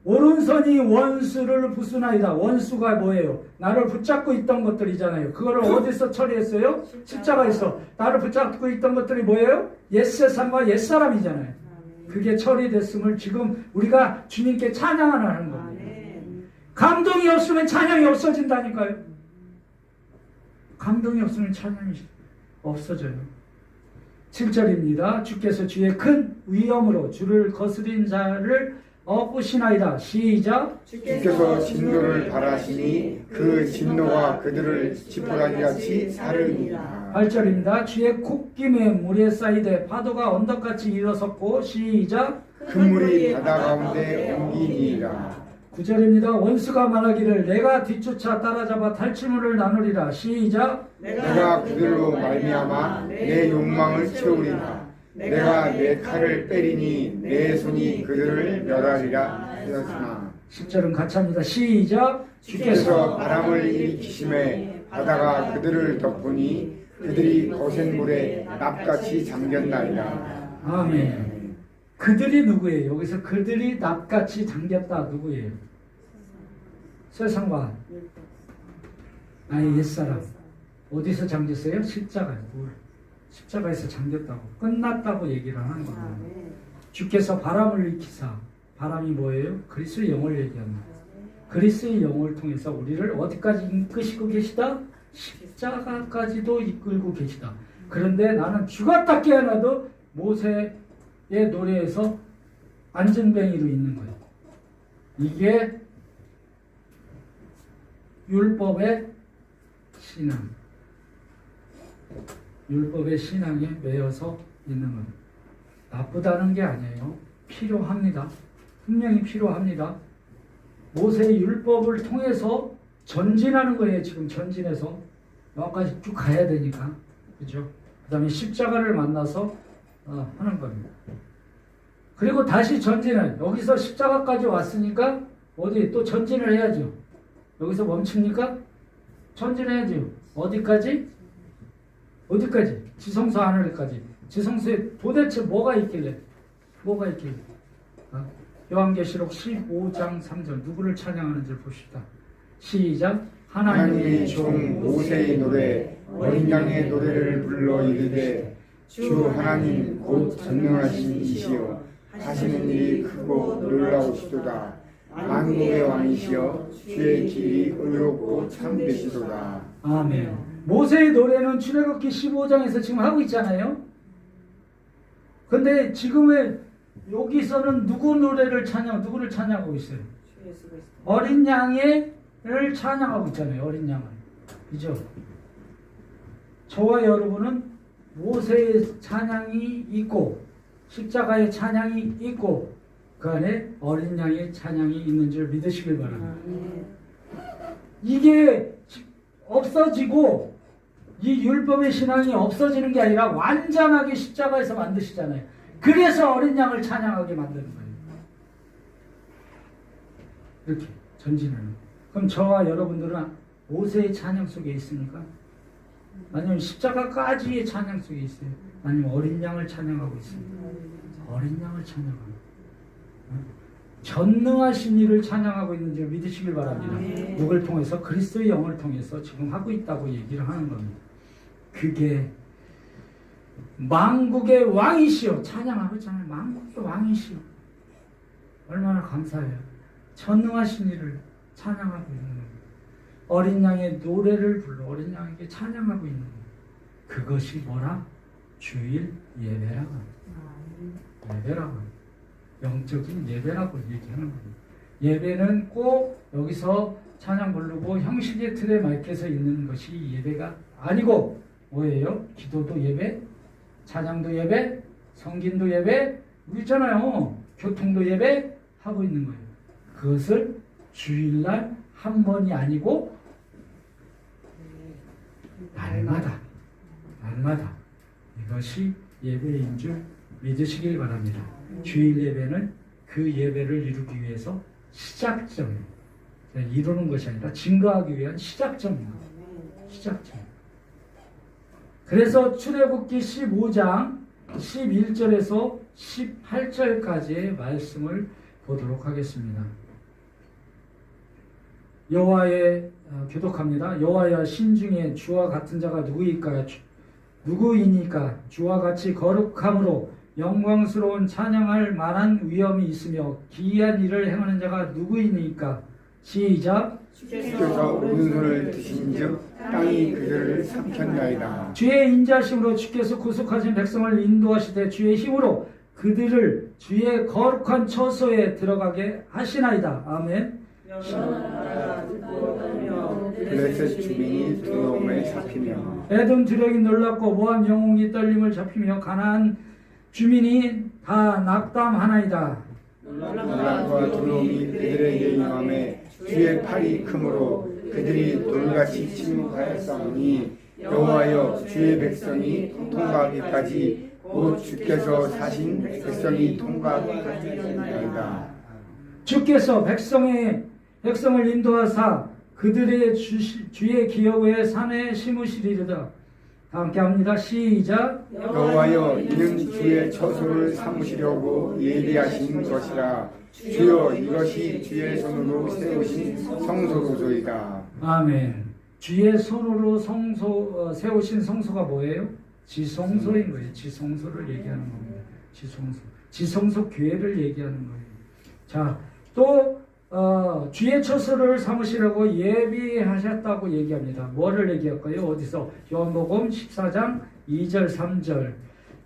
오른손이 원수를 부수나이다. 원수가 뭐예요? 나를 붙잡고 있던 것들이잖아요. 그거를 어디서 처리했어요? 십자가에서. 나를 붙잡고 있던 것들이 뭐예요? 옛세상과 옛사람이잖아요. 그게 처리됐음을 지금 우리가 주님께 찬양하는 겁니다. 감동이 없으면 찬양이 없어진다니까요. 감동이 없으면 찬양이 없어져요. 7절입니다. 주께서 주의 큰 위엄으로 주를 거스린 자를 엎으시나이다. 시작. 주께서 진노를 바라시니 그 진노가 그들을 지푸라기같이 사르니라. 8절입니다. 주의 콧김에 물에 쌓이되 파도가 언덕같이 일어섰고 시작. 큰 물이 바다 가운데 옮기니라. 9절입니다. 원수가 말하기를 내가 뒤쫓아 따라잡아 탈취물을 나누리라. 시작. 내가 그들로 말미암아 내 욕망을 채우리라. 내가 내 칼을 빼리니 내 손이 그들을 멸하리라 하였으나. 10절은 같이 합니다. 시작. 주께서 바람을 일으키심에 바다가 그들을 덮으니 그들이 거센 물에 납같이 잠겼나이다. 아멘. 그들이 누구예요? 여기서 그들이 납같이 잠겼다. 누구예요? 세상과 나의 옛사람. 어디서 잠겼어요? 십자가에. 십자가에서 잠겼다고. 끝났다고 얘기를 하는 겁니다. 주께서 바람을 일으키사. 바람이 뭐예요? 그리스도의 영을 얘기합니다. 그리스도의 영을 통해서 우리를 어디까지 이끄시고 계시다? 십자가까지도 이끌고 계시다. 그런데 나는 죽었다 깨어나도 모세의 노래에서 안전뱅이로 있는 거예요. 이게 율법의 신앙. 율법의 신앙에 매여서 있는 겁니다. 나쁘다는 게 아니에요. 필요합니다. 분명히 필요합니다. 모세의 율법을 통해서 전진하는 거예요. 지금 전진해서 여기까지 쭉 가야 되니까. 그죠? 그 다음에 십자가를 만나서 하는 겁니다. 그리고 다시 전진을, 여기서 십자가까지 왔으니까 어디 또 전진을 해야죠. 여기서 멈춥니까? 전진해야죠. 어디까지? 어디까지? 지성소 하늘까지. 지성소에 도대체 뭐가 있길래? 뭐가 있길래? 요한계시록 15장 3절 누구를 찬양하는지 봅시다. 시작. 하나님의 종 모세의 노래 어린 양의 노래를 불러 이르되 주 하나님 곧 전능하신 이시여 하시는 일이 크고 놀라우시도다. 만국의 왕이시여 주의 길이 의롭고 참되시도다. 아멘. 모세의 노래는 출애굽기 15장에서 지금 하고 있잖아요. 근데 지금의 여기서는 누구를 찬양하고 있어요? 어린 양을 찬양하고 있잖아요. 어린 양을. 그죠? 저와 여러분은 모세의 찬양이 있고 십자가의 찬양이 있고 그 안에 어린 양의 찬양이 있는 줄 믿으시길 바랍니다. 이게 없어지고 이 율법의 신앙이 없어지는 게 아니라 완전하게 십자가에서 만드시잖아요. 그래서 어린 양을 찬양하게 만드는 거예요. 이렇게 전진하는. 그럼 저와 여러분들은 모세의 찬양 속에 있습니까? 아니면 십자가까지의 찬양 속에 있어요? 아니면 어린 양을 찬양하고 있습니까? 어린 양을 찬양합니다. 전능하신 이를 찬양하고 있는 줄 믿으시길 바랍니다. 누굴 통해서? 그리스도의 영을 통해서 지금 하고 있다고 얘기를 하는 겁니다. 그게 만국의 왕이시여. 찬양하고 있잖아요. 만국의 왕이시여. 얼마나 감사해요. 전능하신 이를 찬양하고 있는 겁니다. 어린 양의 노래를 불러 어린 양에게 찬양하고 있는 겁니다. 그것이 뭐라? 주일 예배라고 합니다. 예배라고 합니다. 영적인 예배라고 얘기하는 겁니다. 예배는 꼭 여기서 찬양 부르고 형식의 틀에 맡겨서 있는 것이 예배가 아니고 뭐예요? 기도도 예배, 찬양도 예배, 성긴도 예배, 우리 있잖아요. 교통도 예배 하고 있는 거예요. 그것을 주일날 한 번이 아니고 날마다 이것이 예배인 줄 믿으시길 바랍니다. 주일 예배는 그 예배를 이루기 위해서 시작점이에요. 이루는 것이 아니라 증거하기 위한 시작점입니다. 시작점. 그래서 출애굽기 15장 11절에서 18절까지의 말씀을 보도록 하겠습니다. 여호와의 교독합니다. 여호와여 신중에 주와 같은 자가 누구이니까 주와 같이 거룩함으로 영광스러운 찬양할 만한 위엄이 있으며 기이한 일을 행하는 자가 누구이니까. 시작. 주께서 오른손을 드신즉 땅이 그들을 삼켰나이다. 주의 인자심으로 주께서 구속하신 백성을 인도하시되 주의 힘으로 그들을 주의 거룩한 처소에 들어가게 하시나이다. 아멘. 블레셋 주민이 두려움에 잡히며 에돔 두력이 놀랍고 모압 영웅이 떨림을 잡히며 가나안 주민이 다 낙담하나이다. 놀람과 두려움이 그들에게 임함에 주의 팔이 크므로 그들이 돌같이 침묵하였사오니 여호와여 주의 백성이 통과하기까지 곧 주께서 사신 백성이 통과하기까지이다. 주께서 백성을 인도하사 그들의 주의 기업의 산에 심으시리로다. 다 함께 합니다. 시작. 여호와여 이는 주의 처소를 삼으시려고 예비하신 것이라. 주여 이것이 주의 손으로 세우신 성소로소이다. 아멘. 주의 손으로 세우신 성소가 뭐예요? 지성소인 거예요. 지성소를 얘기하는 겁니다. 지성소 교회를 얘기하는 거예요. 자, 또 주의 처소를 삼으시려고 예비하셨다고 얘기합니다. 뭐를 얘기할까요? 어디서? 요한복음 14장 2절 3절.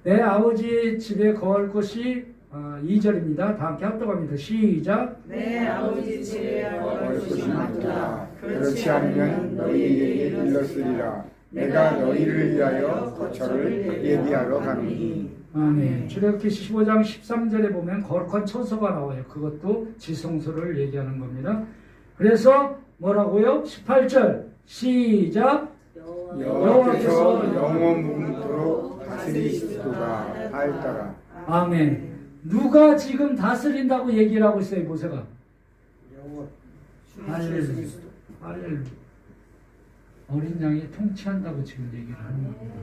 내 아버지 집에 거할 곳이 2절입니다. 다 함께 합독합니다. 시작. 내 아버지 집에 거할 곳이 많도다. 그렇지 않으면 너희에게 일렀으리라. 내가 너희를 위하여 거처를 예비하러 가노니. 아멘. 출애굽기 15장 13절에 보면 거룩한 처소가 나와요. 그것도 지성소를 얘기하는 겁니다. 그래서 뭐라고요? 18절 시작. 여호와께서 영원 무궁토록 다스리시도다 하였다가. 아멘. 누가 지금 다스린다고 얘기를 하고 있어요, 모세가? 할렐루야. 할렐루야. 어린 양이 통치한다고 지금 얘기를 하는 겁니다.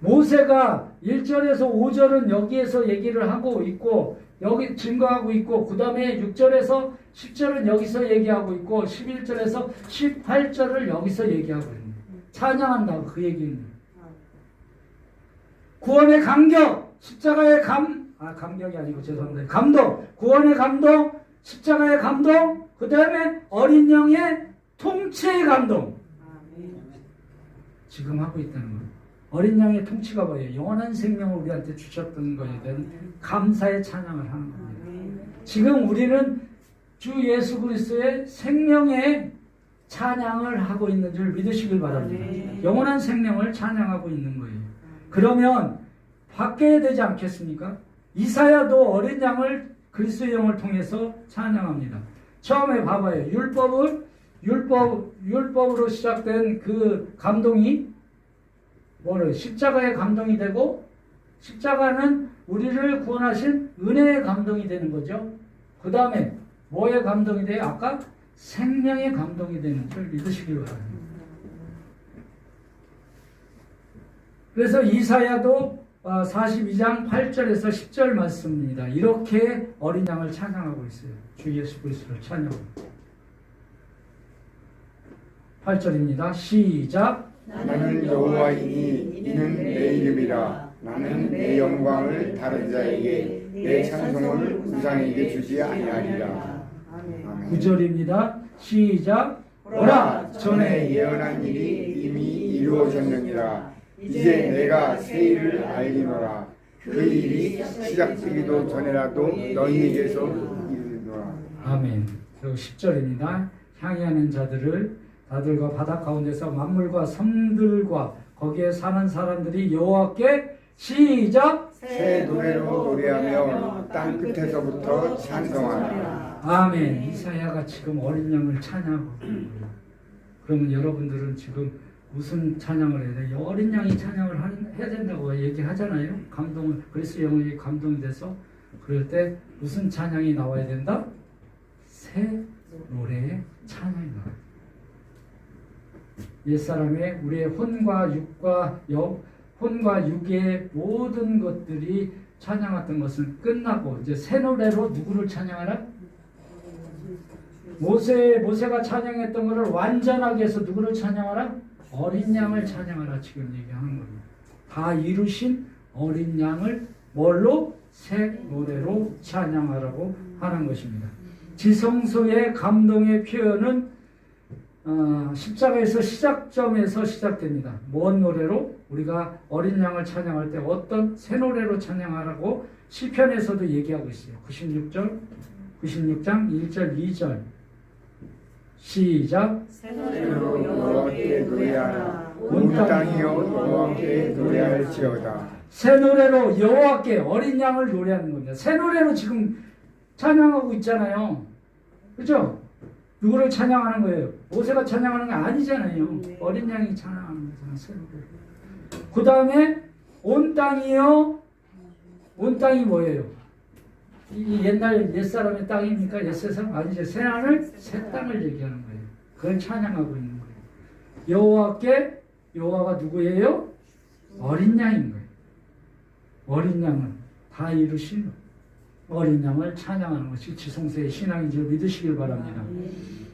모세가 1절에서 5절은 여기에서 얘기를 하고 있고 여기 증거하고 있고 그 다음에 6절에서 10절은 여기서 얘기하고 있고 11절에서 18절을 여기서 얘기하고 있는 거예요. 찬양한다고 그 얘기는. 구원의 감격, 십자가의 감격이 아니고 죄송합니다. 감동, 구원의 감동, 십자가의 감동, 그 다음에 어린 양의 통치의 감동. 지금 하고 있다는 거예요. 어린 양의 통치가 뭐예요? 영원한 생명을 우리한테 주셨던 것에 대한 감사의 찬양을 하는 겁니다. 지금 우리는 주 예수 그리스도의 생명의 찬양을 하고 있는 줄 믿으시길 바랍니다. 영원한 생명을 찬양하고 있는 거예요. 그러면 바뀌어야 되지 않겠습니까? 이사야도 어린 양을 그리스도의 영을 통해서 찬양합니다. 처음에 봐봐요. 율법으로 시작된 그 감동이 뭐를 십자가의 감동이 되고 십자가는 우리를 구원하신 은혜의 감동이 되는 거죠. 그 다음에 뭐의 감동이 돼요? 아까 생명의 감동이 되는 줄 믿으시길 바랍니다. 그래서 이사야도 42장 8절에서 10절 말씀입니다. 이렇게 어린 양을 찬양하고 있어요. 주 예수 그리스도를 찬양합니다. 8절입니다. 시작. 나는 여호와이니 이는 내 이름이라. 나는 내 영광을 다른 자에게 내 찬송을 우상에게 주지 아니하리라. 9절입니다. 시작. 보라 전에 예언한 일이 이미 이루어졌느니라. 이제 내가 새 일을 알리노라. 그 일이 시작되기도 전에라도 너희에게서 이르노라. 아멘. 그리고 10절입니다. 향해하는 자들과 바다 가운데서 만물과 섬들과 거기에 사는 사람들이 여호와께 시작. 새 노래로 노래하며 땅 끝에서부터 찬송하라. 아멘. 이사야가 지금 어린 양을 찬양하고 있는 거예요. 그러면 여러분들은 지금 무슨 찬양을 해야 돼요? 어린 양이 찬양을 해야 된다고 얘기하잖아요. 감동을, 그리스도 영이 감동이 돼서 그럴 때 무슨 찬양이 나와야 된다? 새 노래의 찬양이 나와요. 옛사람의 우리의 혼과 육의 모든 것들이 찬양했던 것은 끝나고 이제 새 노래로 누구를 찬양하라? 모세가 찬양했던 것을 완전하게 해서 누구를 찬양하라? 어린 양을 찬양하라 지금 얘기하는 겁니다. 다 이루신 어린 양을 뭘로? 새 노래로 찬양하라고 하는 것입니다. 지성소의 감동의 표현은 십자가에서 시작점에서 시작됩니다. 뭔 노래로? 우리가 어린 양을 찬양할 때 어떤 새 노래로 찬양하라고 시편에서도 얘기하고 있어요. 96장 1절 2절 시작. 새 노래로 여호와께 노래하라. 온 땅이여 여호와께 노래할지어다. 새 노래로 여호와께 어린 양을 노래하는 겁니다. 새 노래로 지금 찬양하고 있잖아요. 그죠? 누구를 찬양하는 거예요? 모세가 찬양하는 게 아니잖아요. 어린 양이 찬양하는 거잖아요. 새 노래로. 그 다음에 온 땅이요. 온 땅이 뭐예요? 이 옛날 옛사람의 땅입니까? 옛세상? 아니죠. 새하늘, 새 땅을 얘기하는 거예요. 그걸 찬양하고 있는 거예요. 여호와께, 여호와가 누구예요? 어린 양인 거예요. 어린 양을 다 이루신 어린 양을 찬양하는 것이 지성소의 신앙인 줄 믿으시길 바랍니다.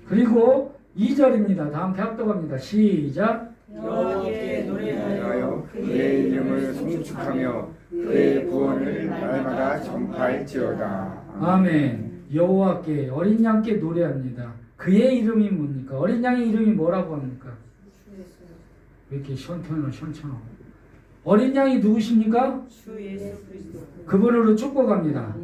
그리고 2절입니다. 다 함께 합독합니다. 시작. 여호와께 노래하여 그의 이름을 송축하며 그의 구원을 날마다 전파할지어다. 아멘. 여호와께 어린 양께 노래합니다. 그의 이름이 뭡니까? 어린 양의 이름이 뭐라고 합니까? 왜 이렇게 시원찮아. 어린 양이 누구십니까? 주 예수 그리스도. 그분으로 축복합니다.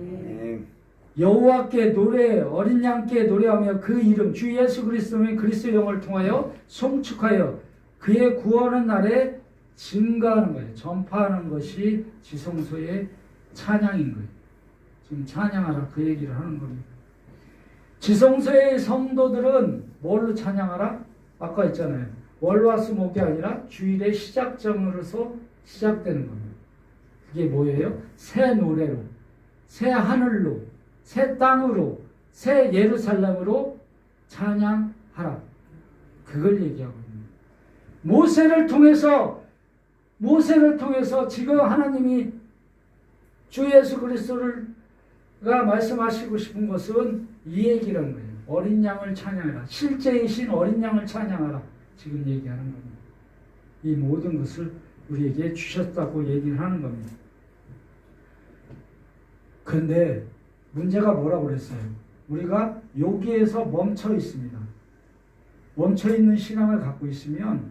여호와께 노래, 어린 양께 노래하며 그 이름 주 예수 그리스도의 그리스도 영을 통하여 송축하여 그의 구원은 날에 증가하는 거예요. 전파하는 것이 지성소의 찬양인 거예요. 지금 찬양하라 그 얘기를 하는 겁니다. 지성소의 성도들은 뭘로 찬양하라? 아까 있잖아요. 월화수목이 아니라 주일의 시작점으로서 시작되는 겁니다. 그게 뭐예요? 새 노래로, 새 하늘로, 새 땅으로, 새 예루살렘으로 찬양하라. 그걸 얘기하고 있습니다. 모세를 통해서 지금 하나님이 주 예수 그리스도가 말씀하시고 싶은 것은 이 얘기라는 거예요. 어린 양을 찬양하라. 실제이신 어린 양을 찬양하라. 지금 얘기하는 겁니다. 이 모든 것을 우리에게 주셨다고 얘기를 하는 겁니다. 그런데 문제가 뭐라고 그랬어요? 우리가 여기에서 멈춰 있습니다. 멈춰 있는 신앙을 갖고 있으면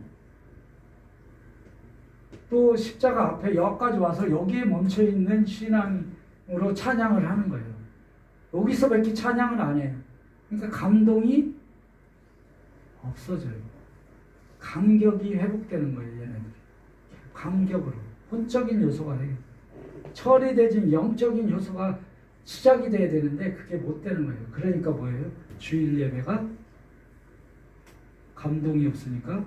또 십자가 앞에 여기까지 와서 여기에 멈춰 있는 신앙으로 찬양을 하는 거예요. 여기서밖에 찬양을 안 해요. 그러니까 감동이 없어져요. 감격이 회복되는 거예요, 얘네들이. 감격으로. 혼적인 요소가 돼요. 처리되진 영적인 요소가 시작이 돼야 되는데 그게 못 되는 거예요. 그러니까 뭐예요? 주일 예배가 감동이 없으니까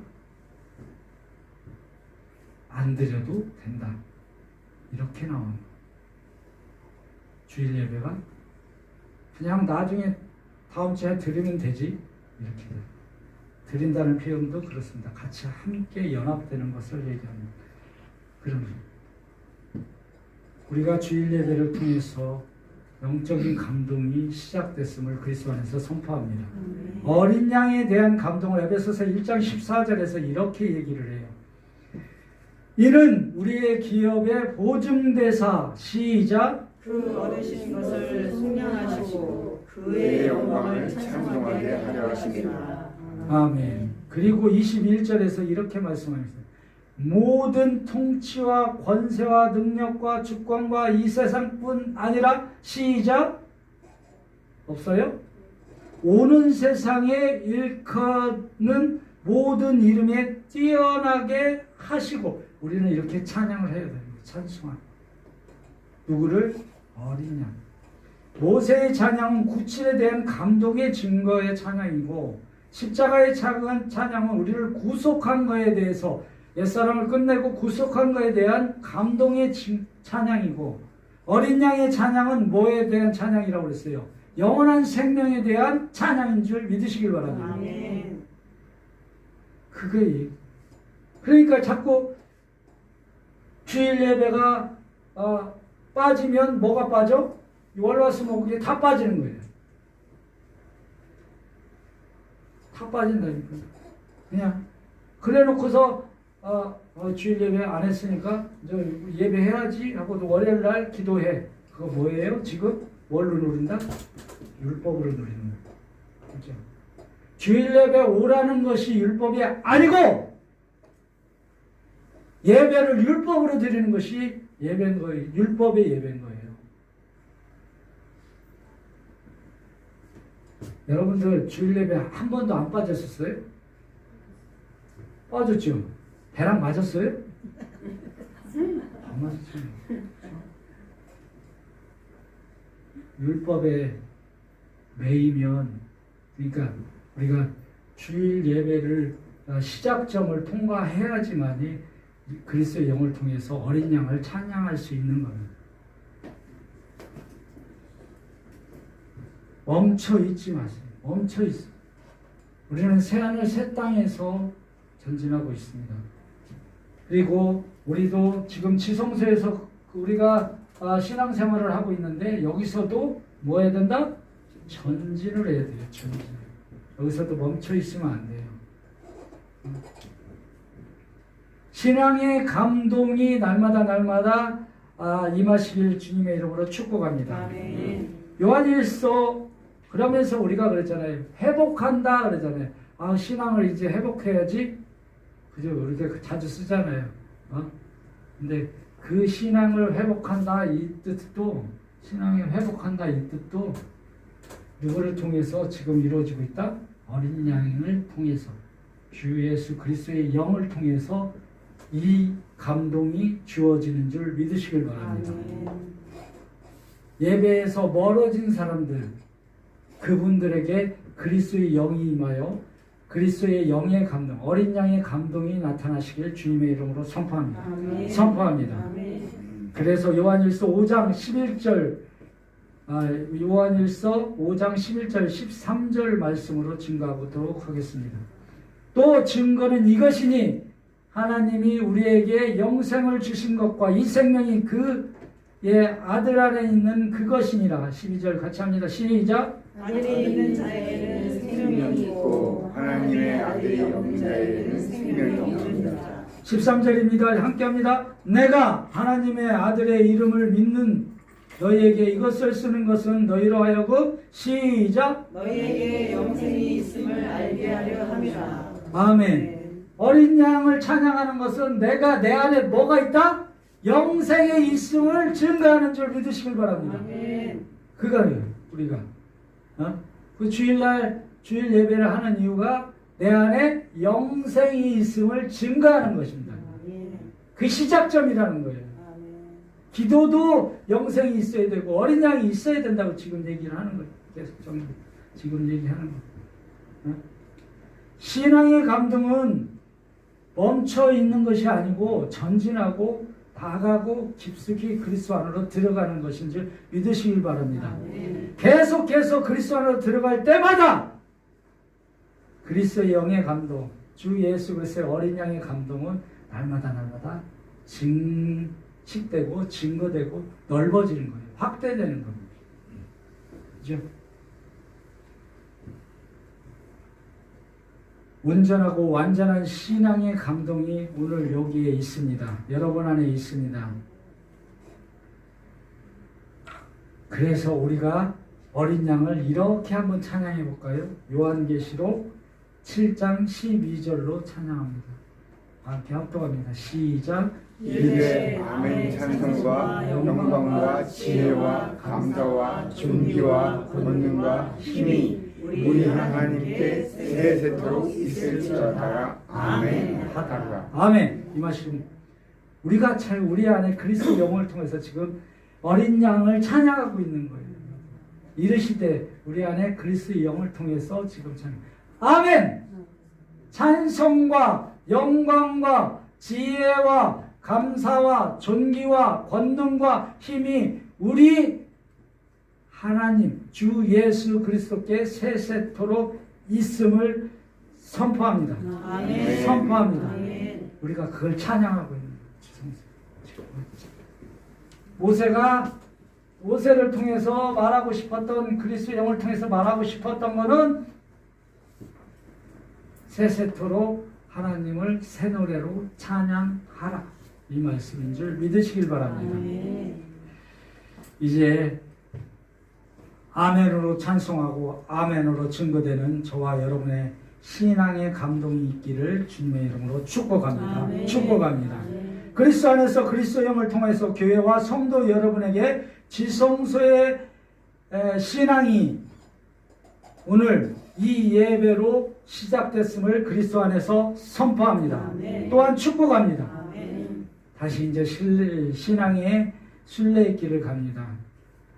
안 드려도 된다. 이렇게 나오는 거예요. 주일 예배가 그냥 나중에 다음 주에 드리면 되지. 이렇게 돼요. 드린다는 표현도 그렇습니다. 같이 함께 연합되는 것을 얘기합니다. 그러면 우리가 주일 예배를 통해서 영적인 감동이 시작됐음을 그리스도 안에서 선포합니다. 어린 양에 대한 감동을 에베소서 1장 14절에서 이렇게 얘기를 해요. 이는 우리의 기업의 보증대사 시작. 그 얻으신 것을 숙련하시고 그의 영광을 찬송하게 하려 하십니다. 아멘. 그리고 21절에서 이렇게 말씀합니다. 모든 통치와 권세와 능력과 주권과 이 세상뿐 아니라 시작. 없어요? 오는 세상에 일컫는 모든 이름에 뛰어나게 하시고 우리는 이렇게 찬양을 해야 됩니다. 찬송하고. 누구를? 어린 양. 모세의 찬양은 구칠에 대한 감동의 증거의 찬양이고 십자가의 찬양은 우리를 구속한 것에 대해서 옛사람을 끝내고 구속한 것에 대한 감동의 찬양이고 어린 양의 찬양은 뭐에 대한 찬양이라고 그랬어요? 영원한 생명에 대한 찬양인 줄 믿으시길 바랍니다. 아멘. 그게 그러니까 자꾸 주일 예배가 빠지면 뭐가 빠져? 월화수목이 다 빠지는 거예요. 다 빠진다니까. 그냥 그래 놓고서 주일 예배 안 했으니까 이제 예배해야지 하고도 월요일 날 기도해. 그거 뭐예요? 지금 뭘로 누린다? 율법으로 누리는 거예요. 그렇죠? 주일 예배 오라는 것이 율법이 아니고 예배를 율법으로 드리는 것이 예배인 거예요. 율법의 예배인 거예요. 여러분들 주일 예배 한 번도 안 빠졌었어요? 빠졌죠? 배랑 맞았어요? 안 맞았어요. 율법에 매이면, 그러니까 우리가 주일 예배를 시작점을 통과해야지만이 그리스도의 영을 통해서 어린 양을 찬양할 수 있는 겁니다. 멈춰 있지 마세요. 멈춰 있어. 우리는 새하늘 새 땅에서 전진하고 있습니다. 그리고 우리도 지금 지성소에서 우리가 신앙생활을 하고 있는데 여기서도 뭐 해야 된다? 전진을 해야 돼요. 전진. 여기서도 멈춰 있으면 안 돼요. 신앙의 감동이 날마다 임하시길 주님의 이름으로 축복합니다. 아멘. 요한일서 그러면서 우리가 그랬잖아요. 회복한다 그러잖아요. 신앙을 이제 회복해야지. 그죠? 우리가 자주 쓰잖아요. 근데 그 신앙을 회복한다 이 뜻도, 신앙을 회복한다 이 뜻도 누구를 통해서 지금 이루어지고 있다? 어린 양을 통해서, 주 예수 그리스도의 영을 통해서 이 감동이 주어지는 줄 믿으시길 바랍니다. 아멘. 예배에서 멀어진 사람들, 그분들에게 그리스도의 영이 임하여 그리스도의 영의 감동, 어린 양의 감동이 나타나시길 주님의 이름으로 선포합니다. 아멘. 선포합니다. 아멘. 그래서 요한일서 5장 11절, 요한일서 5장 11절 13절 말씀으로 증거하도록 하겠습니다. 또 증거는 이것이니 하나님이 우리에게 영생을 주신 것과 이 생명이 그의 아들 안에 있는 그것이니라. 12절 같이 합니다. 시작. 아들이 있는 자에게는 생명이 있고 하나님의 아들이 없는 자에게는 생명이 없느니라. 13절입니다. 함께 합니다. 내가 하나님의 아들의 이름을 믿는 너희에게 이것을 쓰는 것은 너희로 하여금 시작. 너희에게 영생이 있음을 알게 하려 함이라. 아멘. 어린 양을 찬양하는 것은 내가 내 안에 뭐가 있다? 영생의 있음을 증거하는 줄 믿으시길 바랍니다. 아멘. 그거예요. 우리가 그 주일날 주일 예배를 하는 이유가 내 안에 영생이 있음을 증거하는 것입니다. 아멘. 그 시작점이라는 거예요. 아멘. 기도도 영생이 있어야 되고 어린 양이 있어야 된다고 지금 얘기를 하는 거예요. 계속 지금 얘기하는 거예요. 신앙의 감동은 멈춰 있는 것이 아니고 전진하고 나가고 깊숙이 그리스도 안으로 들어가는 것인 줄 믿으시길 바랍니다. 아멘. 계속해서 그리스도 안으로 들어갈 때마다 그리스도의 영의 감동, 주 예수 그리스도의 어린 양의 감동은 날마다 증식되고 증거되고 넓어지는 거예요. 확대되는 겁니다. 그죠? 온전하고 완전한 신앙의 감동이 오늘 여기에 있습니다. 여러분 안에 있습니다. 그래서 우리가 어린 양을 이렇게 한번 찬양해 볼까요? 요한계시록 7장 12절로 찬양합니다. 함께 합독합니다. 시작. 이르되 아멘. 찬송과 영광과 지혜와 감사와 존귀와 권능과 힘이 우리 하나님께 세세토록 있을지어다. 아멘. 하다가 아멘. 이 말씀 우리가 잘 우리 안에 그리스도 영을 통해서 지금 어린 양을 찬양하고 있는 거예요. 이르시되 우리 안에 그리스도 영을 통해서 지금 찬양. 아멘. 찬송과 영광과 지혜와 감사와 존귀와 권능과 힘이 우리 하나님 주 예수 그리스도께 세세토록 있음을 선포합니다. 아멘. 선포합니다. 아멘. 우리가 그걸 찬양하고 있는 거예요. 모세를 통해서 말하고 싶었던 그리스도 영을 통해서 말하고 싶었던 것은 세세토록 하나님을 새 노래로 찬양하라. 이 말씀인 줄 믿으시길 바랍니다. 이제 아멘으로 찬송하고 아멘으로 증거되는 저와 여러분의 신앙의 감동이 있기를 주님의 이름으로 축복합니다. 아멘. 축복합니다. 그리스도 안에서 그리스도 영을 통해서 교회와 성도 여러분에게 지성소의 신앙이 오늘 이 예배로 시작됐음을 그리스도 안에서 선포합니다. 아멘. 또한 축복합니다. 아멘. 다시 이제 신앙의 순례길을 갑니다.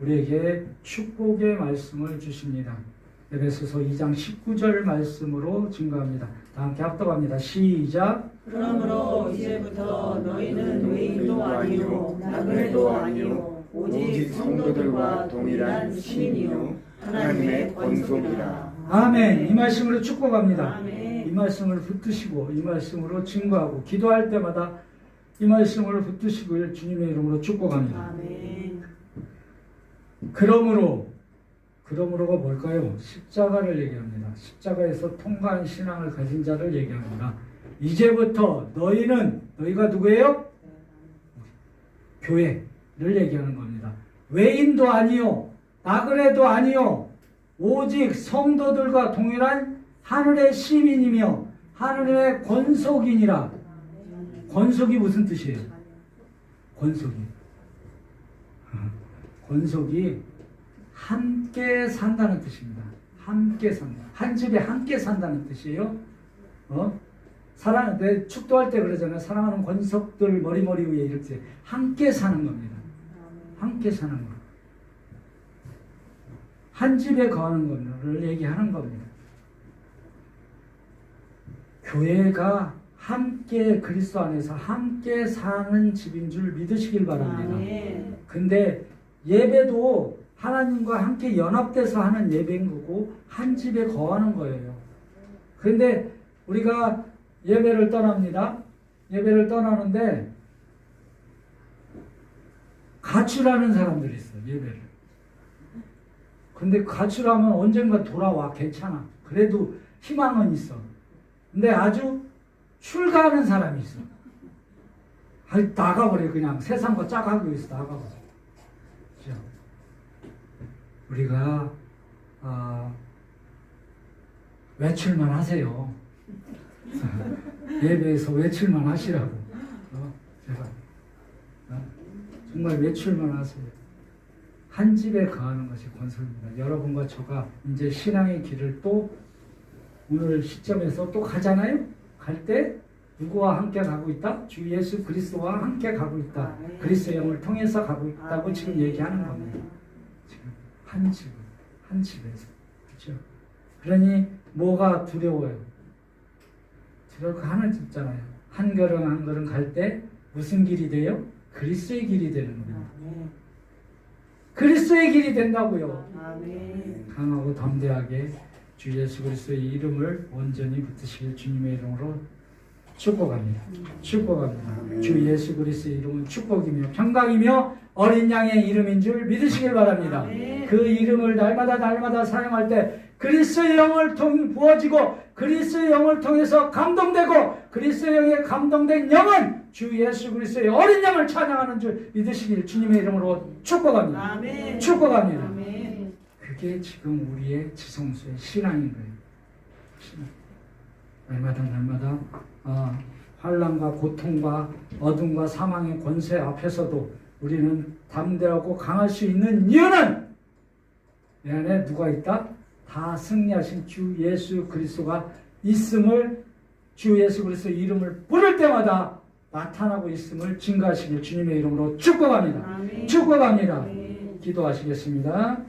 우리에게 축복의 말씀을 주십니다. 에베소서 2장 19절 말씀으로 증거합니다. 다 함께 합독합니다. 시작. 그러므로 이제부터 너희는 외인도 아니요 나그네도 아니요 오직 성도들과 동일한 시민이요 하나님의 권속이라. 아멘. 이 말씀으로 축복합니다. 아멘. 이 말씀을 붙드시고 이 말씀으로 증거하고 기도할 때마다 이 말씀을 붙드시고 주님의 이름으로 축복합니다. 아멘. 그러므로가 뭘까요? 십자가를 얘기합니다. 십자가에서 통과한 신앙을 가진 자를 얘기합니다. 이제부터 너희가 누구예요? 교회를 얘기하는 겁니다. 외인도 아니요 나그네도 아니요 오직 성도들과 동일한 하늘의 시민이며 하늘의 권속이니라. 권속이 무슨 뜻이에요? 권속이 함께 산다는 뜻입니다. 함께 산다. 한 집에 함께 산다는 뜻이에요. 사랑하는데 축도할 때 그러잖아요. 사랑하는 권속들 머리 위에 이렇게 함께 사는 겁니다. 함께 사는 것. 한 집에 거하는 것을 얘기하는 겁니다. 교회가 함께 그리스도 안에서 함께 사는 집인 줄 믿으시길 바랍니다. 아멘. 근데 예배도 하나님과 함께 연합돼서 하는 예배인 거고 한 집에 거하는 거예요. 근데 우리가 예배를 떠납니다. 예배를 떠나는데 가출하는 사람들이 있어요. 예배를. 근데 가출하면 언젠가 돌아와. 괜찮아. 그래도 희망은 있어. 근데 아주 출가하는 사람이 있어. 나가버려. 그냥 세상과 짝하고 있어. 나가버려. 그렇죠? 우리가 외출만 하세요. 예배에서 외출만 하시라고. 제가 정말 외출만 하세요. 한 집에 거하는 것이 권속입니다. 여러분과 저가 이제 신앙의 길을 또 오늘 시점에서 또 가잖아요. 갈 때 누구와 함께 가고 있다? 주 예수 그리스도와 함께 가고 있다. 그리스도의 영을 통해서 가고 있다고 지금 얘기하는 겁니다. 지금 한 집에서. 그렇죠? 그러니 뭐가 두려워요? 두려워 하는 집잖아요. 한 걸음 갈 때 무슨 길이 돼요? 그리스도의 길이 되는 겁니다. 그리스도의 길이 된다고요. 아멘. 강하고 담대하게 주 예수 그리스도의 이름을 온전히 붙드실 주님의 이름으로 축복합니다. 축복합니다. 주 예수 그리스도의 이름은 축복이며 평강이며 어린 양의 이름인 줄 믿으시길 바랍니다. 아멘. 그 이름을 날마다 사용할 때 그리스도의 영을 부어지고 그리스도의 영을 통해서 감동되고 그리스도의 영에 감동된 영은 주 예수 그리스도의 어린 양을 찬양하는 줄 믿으시길 주님의 이름으로 축복합니다. 아멘. 축복합니다. 아멘. 그게 지금 우리의 지성소의 신앙인 거예요. 신앙. 날마다 환난과 고통과 어둠과 사망의 권세 앞에서도 우리는 담대하고 강할 수 있는 이유는 내 안에 누가 있다? 다 승리하신 주 예수 그리스도가 있음을 주 예수 그리스도의 이름을 부를 때마다 나타나고 있음을 증거하시길 주님의 이름으로 축복합니다. 아멘. 축복합니다. 아멘. 기도하시겠습니다.